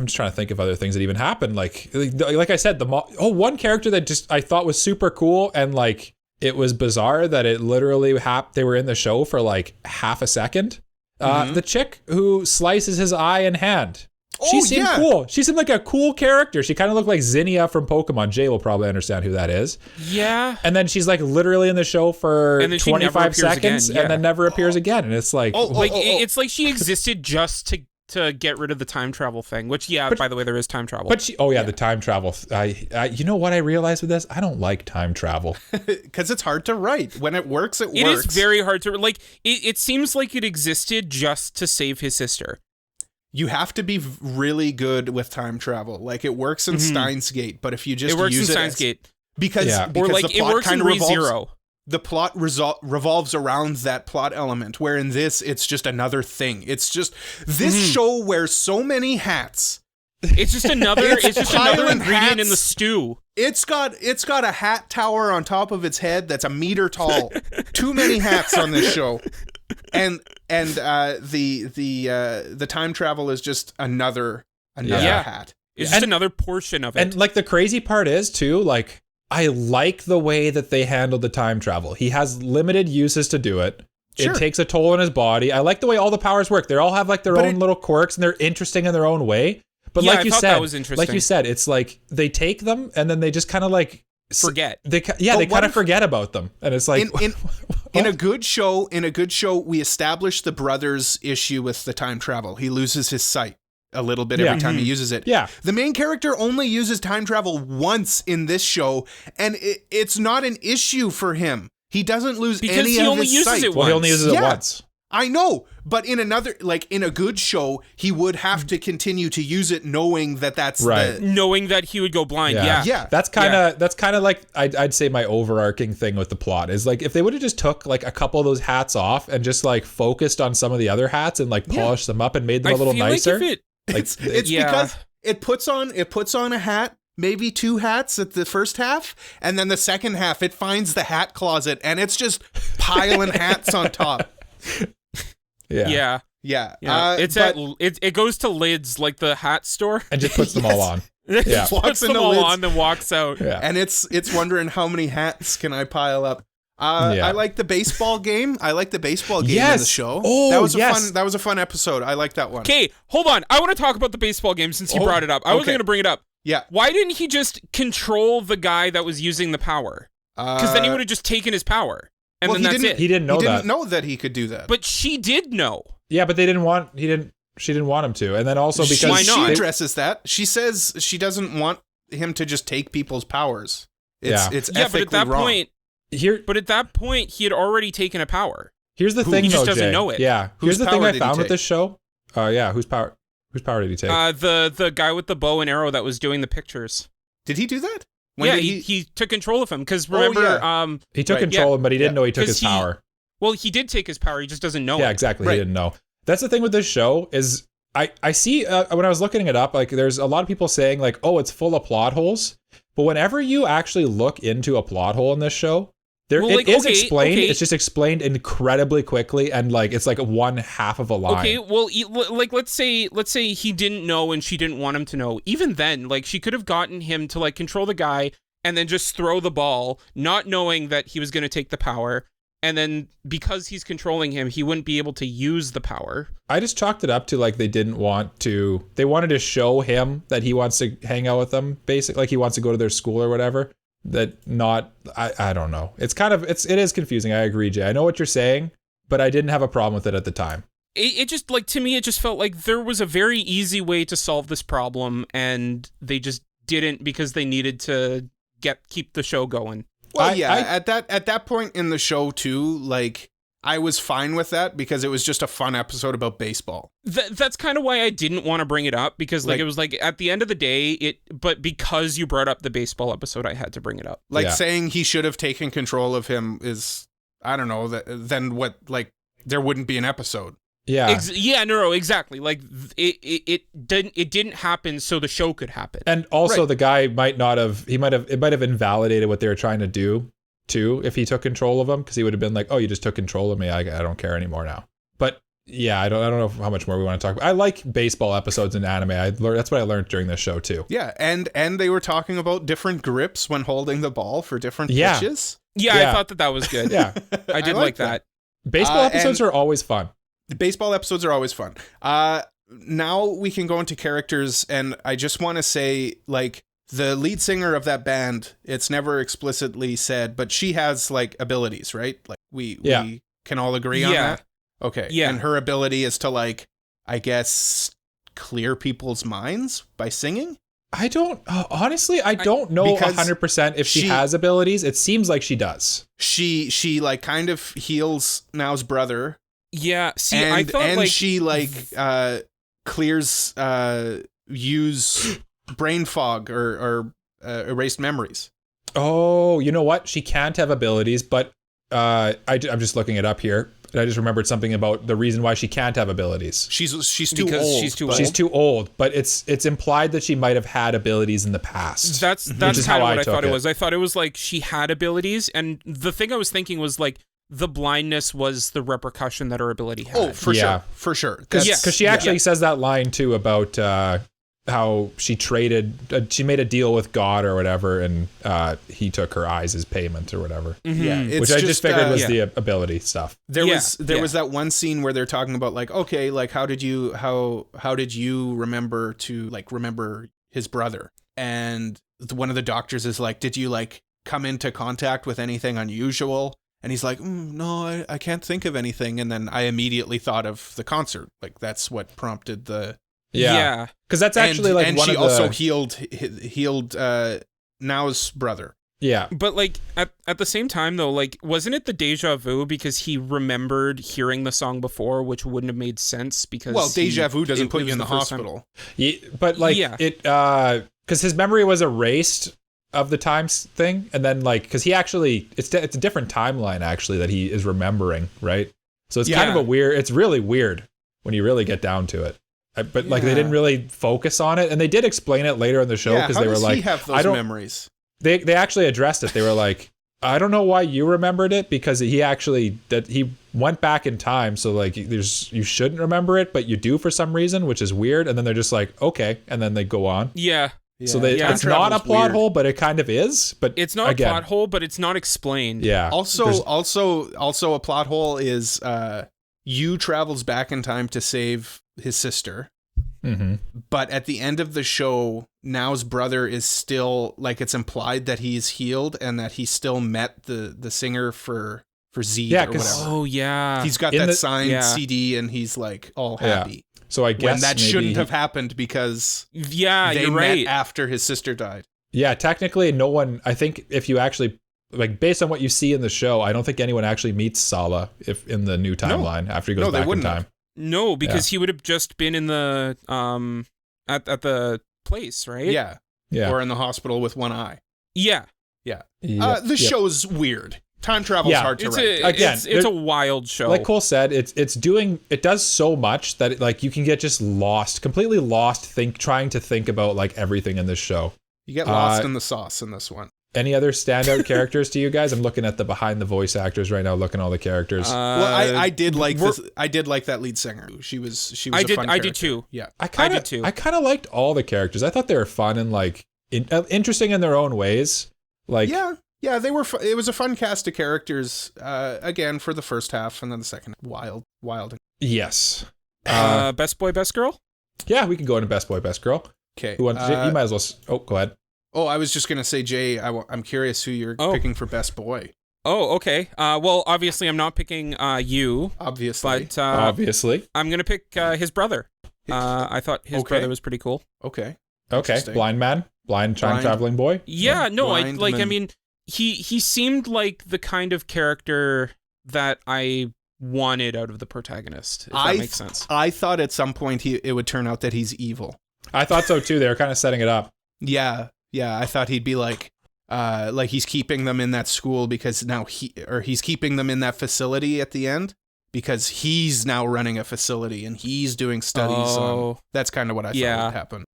just trying to think of other things that even happened. Like I said, one character that just I thought was super cool and like it was bizarre that it literally they were in the show for like half a second. The chick who slices his eye and hand. She seemed cool. She seemed like a cool character. She kind of looked like Zinnia from Pokemon. Jay will probably understand who that is. Yeah. And then she's like literally in the show for 25 seconds and then never appears again. And it's like... It's like she existed just to get rid of the time travel thing, which, by the way, there is time travel. But the time travel. You know what I realized with this? I don't like time travel. Because it's hard to write. When it works, it works. It is very hard to... Like, it seems like it existed just to save his sister. You have to be really good with time travel. Like it works in Steins Gate, but if you just use it Steins Gate because or like the plot it works kind in of ReZero. The plot revolves around that plot element. Where in this, it's just another thing. It's just this show wears so many hats. It's just another. it's just another ingredient in the stew. It's got a hat tower on top of its head that's a meter tall. Too many hats on this show. And the time travel is just another hat. It's just another portion of it. And like the crazy part is too, like I like the way that they handled the time travel. He has limited uses to do it. Sure. It takes a toll on his body. I like the way all the powers work. They all have like their own little quirks and they're interesting in their own way. But like you said, that was interesting. Like you said, it's like they take them and then they just kind of like forget. They kind of forget about them, and it's like in a good show, we establish the brother's issue with the time travel. He loses his sight a little bit every time he uses it. Yeah. The main character only uses time travel once in this show, and it's not an issue for him. He doesn't lose any of his sight. Because he only uses it once. Well, he only uses it once. I know, but in a good show, he would have to continue to use it, knowing that that's right. Knowing that he would go blind. Yeah. That's kind of like I'd say my overarching thing with the plot is like if they would have just took like a couple of those hats off and just like focused on some of the other hats and like polished them up and made them a little nicer. It's because it puts on a hat. Maybe 2 hats at the first half, and then the second half it finds the hat closet and it's just piling hats on top. Yeah. It goes to Lids, like the hat store, and just puts them all on. Yeah, puts them all on and walks out. Yeah. And it's wondering how many hats can I pile up. I like the baseball game. In the show. Oh, that was a fun episode. I like that one. Okay, hold on. I want to talk about the baseball game since you brought it up. I wasn't going to bring it up. Yeah. Why didn't he just control the guy that was using the power? Because then he would have just taken his power. And then that's it. He didn't know that. He didn't know that he could do that. But she did know. Yeah, but she didn't want him to. And then also because why not? She addresses that. She says she doesn't want him to just take people's powers. It's ethically wrong. But at that point, he had already taken a power. Here's the thing, he just though, doesn't Jay. know it. Yeah. Here's the thing I found with this show. Whose power did he take? The guy with the bow and arrow that was doing the pictures. Did he do that? He took control of him because remember, he took control of him, but he didn't know he took his power. Well, he did take his power. He just doesn't know. Yeah, exactly. Right. He didn't know. That's the thing with this show is I see when I was looking it up, like there's a lot of people saying like, oh, it's full of plot holes. But whenever you actually look into a plot hole in this show, It is explained. It's just explained incredibly quickly, and like it's like one half of a line. Okay, well, like let's say he didn't know and she didn't want him to know. Even then, like she could have gotten him to like control the guy and then just throw the ball, not knowing that he was going to take the power. And then because he's controlling him, he wouldn't be able to use the power. I just chalked it up to like they wanted to show him that he wants to hang out with them, basically, like he wants to go to their school or whatever. I don't know. It is confusing. I agree, Jay. I know what you're saying, but I didn't have a problem with it at the time. It just, like, to me, it just felt like there was a very easy way to solve this problem, and they just didn't because they needed to keep the show going. Well, at that point in the show too, like I was fine with that because it was just a fun episode about baseball. That's kind of why I didn't want to bring it up because like it was like at the end of the day, but because you brought up the baseball episode, I had to bring it up. Like saying he should have taken control of him is, I don't know, then what, like there wouldn't be an episode. Yeah. No, exactly. Like it didn't happen so the show could happen. And also the guy it might have invalidated what they were trying to do too if he took control of him, because he would have been like, oh, you just took control of me. I don't care anymore now. But yeah, I don't know how much more we want to talk about. I like baseball episodes in anime. That's what I learned during this show too. Yeah, and they were talking about different grips when holding the ball for different pitches. Yeah, I thought that was good. Yeah. I did like that. Baseball episodes are always fun. The baseball episodes are always fun. Now we can go into characters, and I just want to say, like, the lead singer of that band, it's never explicitly said, but she has, like, abilities, right? Like, we can all agree on that? Okay. Yeah. And her ability is to, like, I guess, clear people's minds by singing? I don't know 100% if she has abilities. It seems like she does. She like, kind of heals Nao's brother. Yeah, see, and, I thought, and like... she, like, clears, use brain fog or erased memories. Oh, you know what? She can't have abilities, but I'm just looking it up here, and I just remembered something about the reason why she can't have abilities. She's too old. She's too old, but it's implied that she might have had abilities in the past. That's kind of what I thought it was. I thought it was like she had abilities, and the thing I was thinking was like, the blindness was the repercussion that her ability had. Oh, for sure. Because she actually says that line too about how she made a deal with God or whatever, and he took her eyes as payment or whatever. Mm-hmm. Yeah, which I just figured was the ability stuff. There was that one scene where they're talking about, like, okay, like how did you remember to, like, remember his brother? And one of the doctors is like, did you, like, come into contact with anything unusual? And he's like, no, I can't think of anything. And then I immediately thought of the concert. Like, that's what prompted the... Yeah. Because that's actually, like, and one she of also the... healed Nao's brother. Yeah. But, like, at the same time, though, like, wasn't it the deja vu because he remembered hearing the song before, which wouldn't have made sense because... Well, deja vu doesn't put you in the hospital. Yeah, but, like, because his memory was erased of the times thing, and then, like, because he actually, it's a different timeline actually that he is remembering, right? So it's kind of it's really weird when you really get down to it. But like they didn't really focus on it, and they did explain it later in the show because they were like, he have those memories? They actually addressed it. They were like, I don't know why you remembered it, because he went back in time, so like you shouldn't remember it, but you do for some reason, which is weird. And then they're just like, okay, and then they go on. Yeah. So it's not a plot hole, but it kind of is. But it's not a plot hole, but it's not explained. Yeah. Also a plot hole is Yu travels back in time to save his sister. Mm-hmm. But at the end of the show, Nao's brother is still, like, it's implied that he's healed and that he still met the singer for Z or whatever. Oh yeah, he's got that signed CD and he's like all happy. Yeah. So I guess when that shouldn't have happened because they met after his sister died. Yeah, technically no one, I think if you actually, like, based on what you see in the show, I don't think anyone actually meets Sala if in the new timeline after he goes back in time. No, because he would have just been in the at the place, right? Yeah. Or in the hospital with one eye. Yeah. The show's weird. Time travel's hard to write. It's a wild show. Like Cole said, it does so much that like you can get just completely lost trying to think about like everything in this show. You get lost in the sauce in this one. Any other standout characters to you guys? I'm looking at the behind the voice actors right now, looking at all the characters. Well, I did like this. I did like that lead singer. She was a fun character. I did too. Yeah, I kind of liked all the characters. I thought they were fun and like interesting in their own ways. Like yeah, they were. It was a fun cast of characters. Again, for the first half, and then the second, wild. Yes. Best boy, best girl. Yeah, we can go into best boy, best girl. Okay. Who wants? You might as well. Oh, go ahead. Oh, I was just gonna say, Jay. I'm curious who you're picking for best boy. Oh, okay. Well, obviously, I'm not picking you. Obviously. But obviously, I'm gonna pick his brother. I thought his brother was pretty cool. Okay. Blind man, blind time traveling boy. Yeah. No, I man. mean, he seemed like the kind of character that I wanted out of the protagonist. If that makes sense. I thought at some point it would turn out that he's evil. I thought so too. They were kind of setting it up. Yeah. I thought he'd be like he's keeping them in that school because now he's keeping them in that facility at the end because he's now running a facility and he's doing studies. That's kind of what I thought would happen.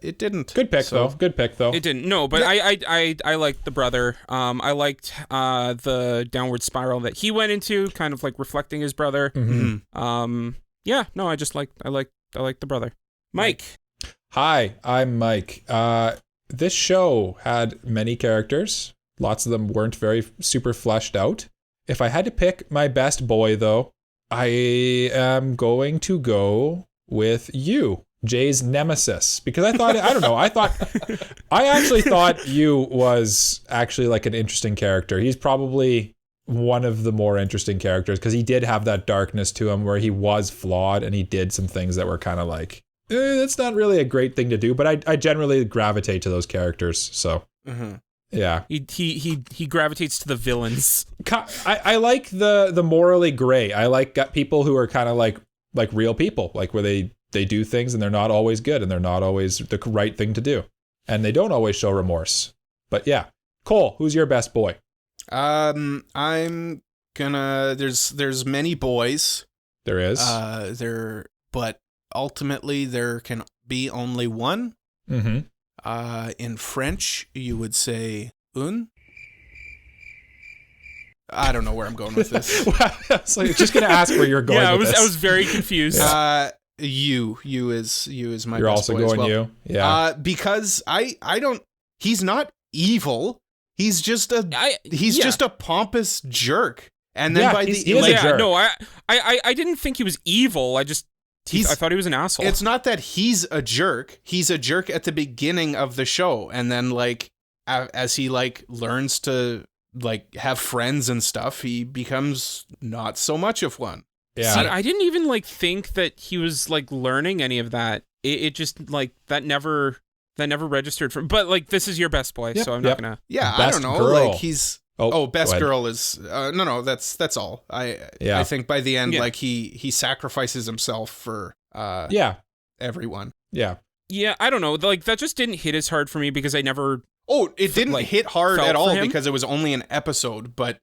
It didn't. Good pick though. It didn't. No, but yeah. I liked the brother. I liked the downward spiral that he went into, kind of like reflecting his brother. Mm-hmm. Yeah. No, I like the brother. Mike. Hi, I'm Mike. This show had many characters. Lots of them weren't very super fleshed out. If I had to pick my best boy, though, I am going to go with you, Jay's nemesis, because I actually thought you was actually like an interesting character. He's probably one of the more interesting characters because he did have that darkness to him where he was flawed and he did some things that were kind of like, that's not really a great thing to do, but I generally gravitate to those characters. So, yeah, he gravitates to the villains. I like the morally gray. I like people who are kind of like real people, like where they do things and they're not always good and they're not always the right thing to do, and they don't always show remorse. But yeah, Cole, who's your best boy? I'm gonna. There's many boys. There is. But ultimately, there can be only one. Mm-hmm. In French, you would say un. I don't know where I'm going with this. I was like, just gonna ask where you're going. Yeah, with this. I was very confused. You is my. You're best also boy going as well. you. Yeah. Because I don't. He's not evil. He's just a pompous jerk. And then he is a jerk. No, I didn't think he was evil. I thought he was an asshole. It's not that he's a jerk. He's a jerk at the beginning of the show, and then like as he like learns to like have friends and stuff, he becomes not so much of one. Yeah. See, I didn't even like think that he was like learning any of that. It just like that never registered for. But like this is your best boy, so I'm not gonna. Yeah, best I don't know. Girl. Like he's. Best girl is no. That's all. I think by the end, like he sacrifices himself for everyone. Yeah. Yeah, I don't know. Like that just didn't hit as hard for me because I never. Oh, it didn't hit hard at all because it was only an episode. But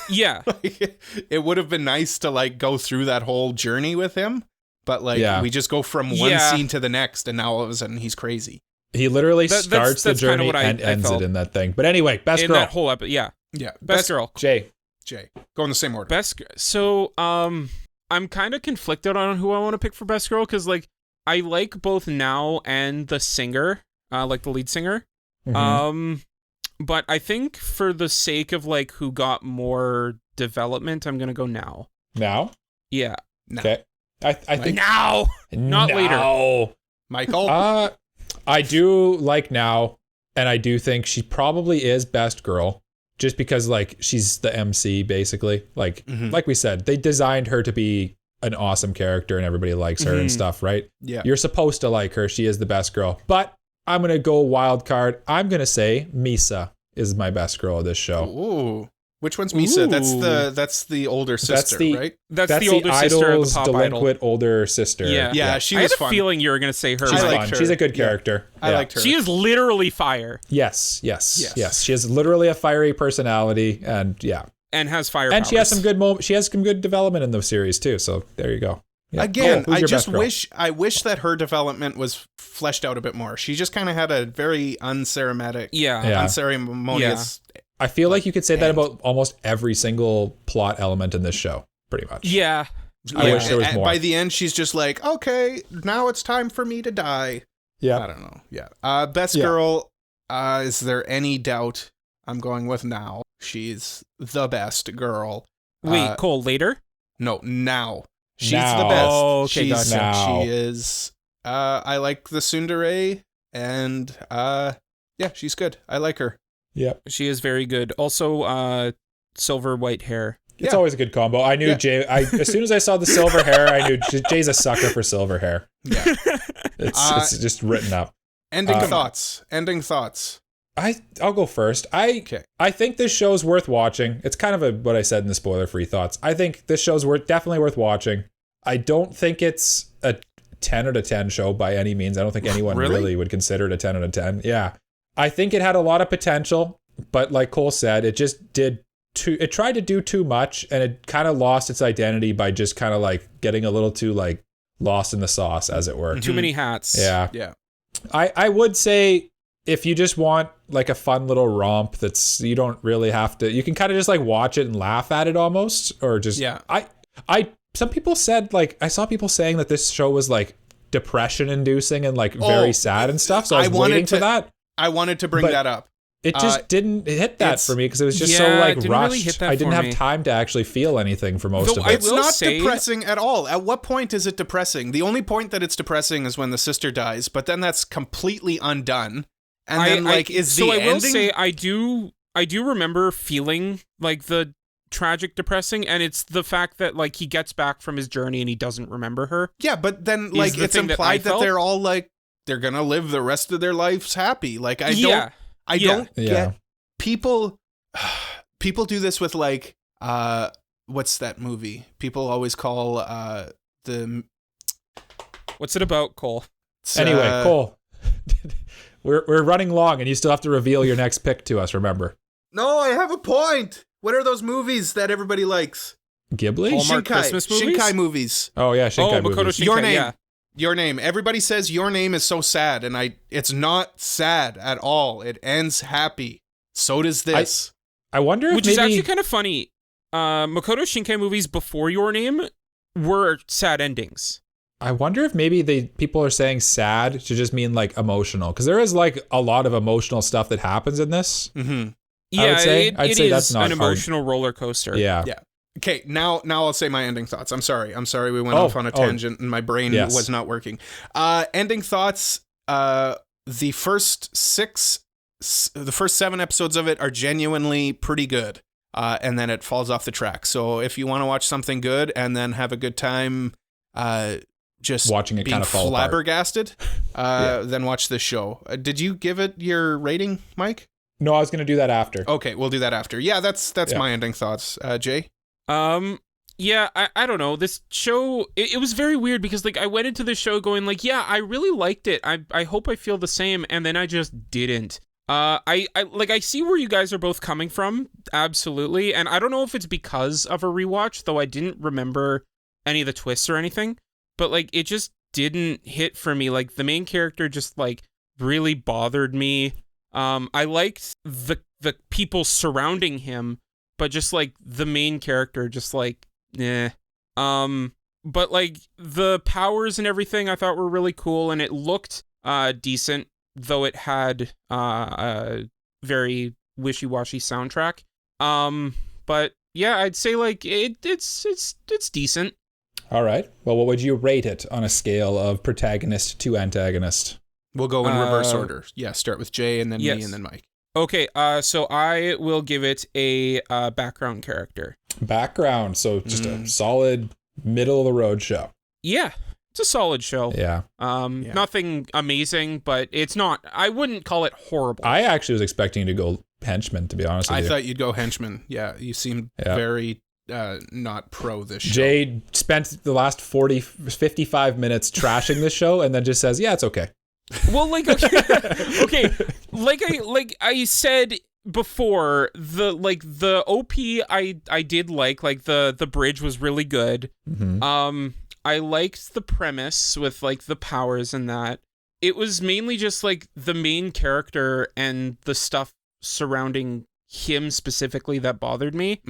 yeah, like, it would have been nice to like go through that whole journey with him. But like we just go from one scene to the next, and now all of a sudden he's crazy. He literally starts the journey and ends it in that thing. But anyway, best girl. That whole episode, yeah, best girl. Jay, go in the same order. So I'm kind of conflicted on who I want to pick for best girl because like I like both Now and the singer, like the lead singer. Mm-hmm. But I think for the sake of like who got more development, I'm gonna go Now. Now? Yeah. Okay. I think Now, not later. Michael. I do like Now, and I do think she probably is best girl. Just because, like, she's the MC, basically. Like, like we said, they designed her to be an awesome character and everybody likes her and stuff, right? Yeah. You're supposed to like her. She is the best girl. But I'm going to go wild card. I'm going to say Misa is my best girl of this show. Ooh. Which one's Misa? Ooh. That's the older sister, right? That's the older sister of the pop delinquent idol. Older sister. Yeah, she was fun. I had a feeling you were going to say her. She's fun. She's a good character. I liked her. She is literally fire. Yes. She has literally a fiery personality, and and has fire. And powers. she has some good She has some good development in the series too. So there you go. Yeah. Again, Who's I your just best girl? wish that her development was fleshed out a bit more. She just kind of had a very unceremonious. Yeah. Unceremonious. I feel like you could say that and- about almost every single plot element in this show, pretty much. Yeah. I wish there was And more. by the end, she's just like, okay, now it's time for me to die. Yeah. I don't know. Yeah. Best Yeah. girl. Is there any doubt? I'm going with now. She's the best girl. Wait, Cole, later? No, now. She's Now. the best. Oh, okay, she's, gotcha. Now. She is. I like the tsundere, and yeah, she's good. I like her. Yep. She is very good. Also, silver white hair. It's Yeah. always a good combo. I knew Yeah. Jay. As soon as I saw the silver hair, I knew Jay's a sucker for silver hair. Yeah. It's just written up. Ending Um, thoughts. Ending thoughts. I'll go first. Okay. I think this show's worth watching. It's kind of what I said in the spoiler-free thoughts. I think this show's definitely worth watching. I don't think it's a 10 out of 10 show by any means. I don't think anyone really would consider it a 10 out of 10. Yeah. I think it had a lot of potential, but like Cole said, it just it tried to do too much, and it kind of lost its identity by just kind of like getting a little too like lost in the sauce, as it were. Too many hats. Yeah. Yeah. I would say if you just want like a fun little romp that's you don't really have to, you can kind of just like watch it and laugh at it almost, or just Yeah. Some people said, like, I saw people saying that this show was like depression inducing and like very sad and stuff, so I was waiting for that. I wanted to bring But that up. It just didn't hit that for me because it was just so Yeah, like it didn't rushed. really hit that I didn't for have me. time to actually feel anything for most Though of I it. It's will not say- depressing at all. At what point is it depressing? The only point that it's depressing is when the sister dies, but then that's completely undone. And then, is the so I will ending? say I do remember feeling like the tragic depressing, and it's the fact that like he gets back from his journey and he doesn't remember her. Yeah, but then is like the it's thing that I implied that felt. they're all like they're gonna live the rest of their lives happy. Like I Yeah. don't Yeah. get people. People do this with like what's that movie? People always call the What's it about, Cole? Anyway, Cole, we're running long, and you still have to reveal your next pick to us. Remember, No, I have a point. What are those movies that everybody likes? Ghibli. Hallmark Christmas movies? Shinkai movies. Oh yeah, Shinkai Makoto movies. Shinkai, Your Name. yeah. Your Name. Everybody says Your Name is so sad, and it's not sad at all. It ends happy. So does this. I wonder if Which maybe is actually kind of funny. Makoto Shinkai movies before Your Name were sad endings. I wonder if maybe people are saying sad to just mean like emotional, because there is like a lot of emotional stuff that happens in this. Mm-hmm. Yeah, I'd say it that's is not an hard. emotional roller coaster. Yeah. Yeah. Okay, now I'll say my ending thoughts. I'm sorry we went off on a tangent and my brain was not working. Ending thoughts. The first 7 episodes of it are genuinely pretty good, and then it falls off the track. So if you want to watch something good and then have a good time, just Watching it being kind of fall apart. flabbergasted, then watch this show. Did you give it your rating, Mike? No, I was gonna do that after. Okay, we'll do that after. Yeah, that's Yeah. my ending thoughts. Jay. Yeah, I don't know. This show, it was very weird because like I went into the show going like, yeah, I really liked it. I hope I feel the same, and then I just didn't. I see where you guys are both coming from, absolutely, and I don't know if it's because of a rewatch, though I didn't remember any of the twists or anything, but like it just didn't hit for me. Like the main character just like really bothered me. I liked the people surrounding him, but just like the main character just like but like the powers and everything I thought were really cool, and it looked decent, though it had a very wishy-washy soundtrack. But yeah, I'd say like it's decent. All right. Well, what would you rate it on a scale of protagonist to antagonist? We'll go in reverse order. Yeah, start with Jay and then yes. me and then Mike. Okay, so I will give it a background character. Background, so just a solid middle of the road show. Yeah, it's a solid show. Yeah. Nothing amazing, but it's not. I wouldn't call it horrible. I actually was expecting to go henchman, to be honest with I you. thought you'd go henchman. Yeah, you seemed very not pro this show. Jay spent the last 55 minutes trashing this show and then just says, yeah, it's okay. Well, like okay, like I said before, the OP I did like the bridge was really good. Mm-hmm. I liked the premise with like the powers and that. It was mainly just like the main character and the stuff surrounding him specifically that bothered me.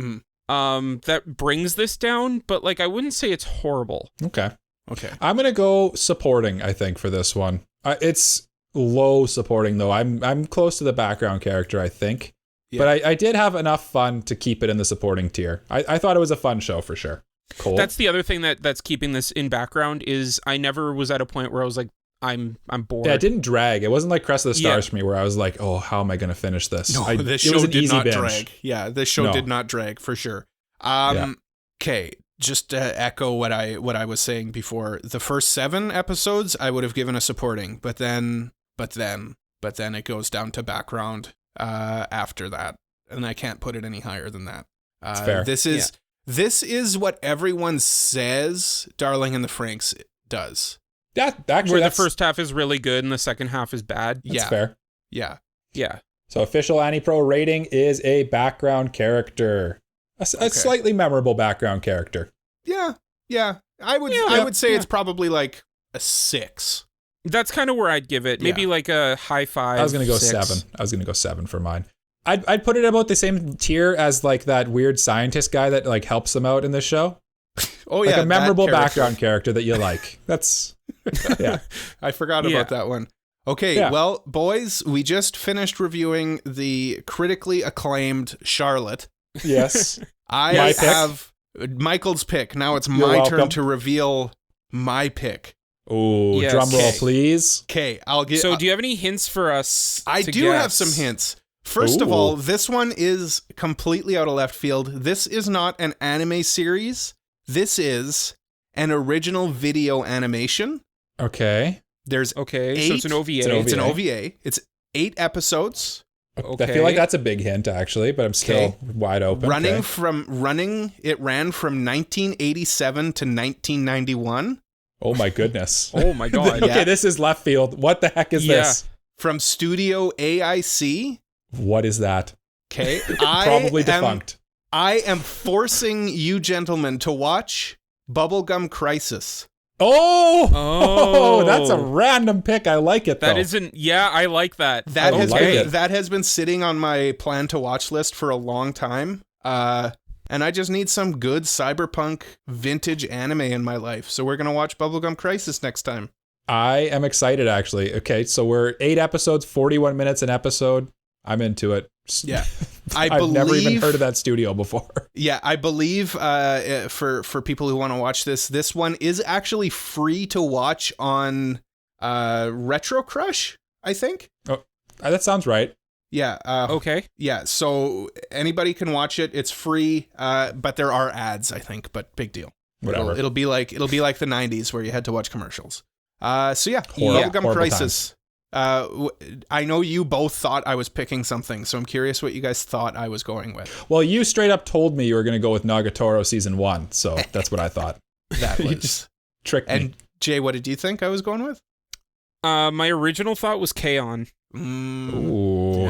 That brings this down, but like I wouldn't say it's horrible. Okay. Okay. I'm gonna go supporting, I think, for this one. It's low supporting though. I'm close to the background character, I think. Yeah. But I did have enough fun to keep it in the supporting tier. I thought it was a fun show for sure. Cool. That's the other thing that's keeping this in background is I never was at a point where I was like, I'm bored. Yeah, it didn't drag. It wasn't like Crest of the Stars for me where I was like, oh, how am I going to finish this? No, this show did not drag. Yeah, this show did not drag for sure. Okay, just to echo what I was saying before. The first 7 episodes I would have given a supporting, but then it goes down to background after that, and I can't put it any higher than that. That's fair. This is what everyone says Darling in the Franxx does. Where the first half is really good and the second half is bad. That's fair. Yeah. So official AniPro rating is a background character. A slightly memorable background character. Yeah. I would say it's probably like a 6. That's kind of where I'd give it. Maybe like a high 5. I was going to go 7. I was going to go 7 for mine. I'd put it about the same tier as like that weird scientist guy that like helps them out in this show. Oh like a memorable background character that you like. That's I forgot about that one. Okay, well, boys, we just finished reviewing the critically acclaimed Charlotte. Yes. I have Michael's pick. Now it's my turn to reveal my pick. Oh, yes. Drum roll, please. Okay, I'll get. So, do you have any hints for us? I do have some hints. First of all, this one is completely out of left field. This is not an anime series. This is an original video animation. Okay. There's so it's an OVA. It's an OVA. It's 8 episodes. Okay. I feel like that's a big hint, actually, but I'm still wide open. It ran from 1987 to 1991. Oh my goodness. Oh my god. Okay, this is left field. What the heck is this? From Studio AIC. What is that? Okay. Probably defunct. I am forcing you gentlemen to watch Bubblegum Crisis. Oh, that's a random pick. I like it, though. I like that. That has been sitting on my plan to watch list for a long time. And I just need some good cyberpunk vintage anime in my life. So we're going to watch Bubblegum Crisis next time. I am excited, actually. Okay, so we're 8 episodes, 41 minutes an episode. I'm into it. Yeah. I've never even heard of that studio before. Yeah, I believe for people who want to watch this one is actually free to watch on Retro Crush, I think. Oh, that sounds right. Yeah. Okay. Yeah, so anybody can watch it. It's free, but there are ads, I think, but big deal. Whatever. It'll be like the 90s where you had to watch commercials. Bubblegum Crisis. I know you both thought I was picking something, so I'm curious what you guys thought I was going with. Well, you straight up told me you were going to go with Nagatoro season 1, so that's what I thought. That was you just tricked me. And Jay, what did you think I was going with? My original thought was K-On!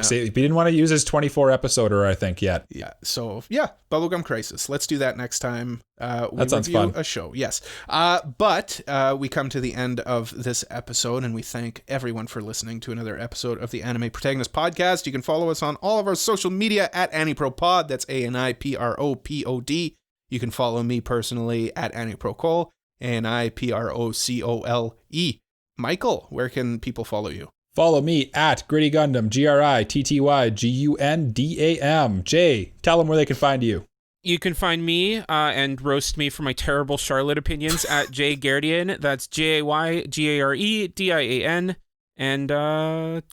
See, he didn't want to use his 24 episoder, I think, yet. Yeah, so, Bubblegum Crisis. Let's do that next time. That sounds fun. A show, yes. But we come to the end of this episode, and we thank everyone for listening to another episode of the Anime Protagonist Podcast. You can follow us on all of our social media at AniProPod. That's ANIPROPOD. You can follow me personally at AniProCole, ANIPROCOLE. Michael, where can people follow you? Follow me at Gritty Gundam, GrittyGundam. Jay, tell them where they can find you. You can find me and roast me for my terrible Charlotte opinions at Jay Gardian. That's JayGareDian. And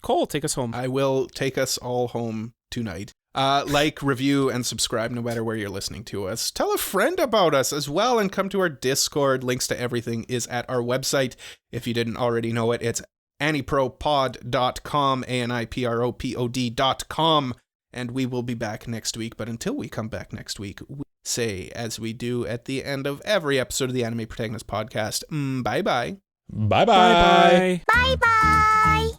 Cole, take us home. I will take us all home tonight. Like, review, and subscribe no matter where you're listening to us. Tell a friend about us as well and come to our Discord. Links to everything is at our website. If you didn't already know it, it's AniProPod.com, AniPropod.com, and we will be back next week. But until we come back next week, we say, as we do at the end of every episode of the Anime Protagonist Podcast, bye-bye. Bye-bye. Bye-bye. Bye-bye.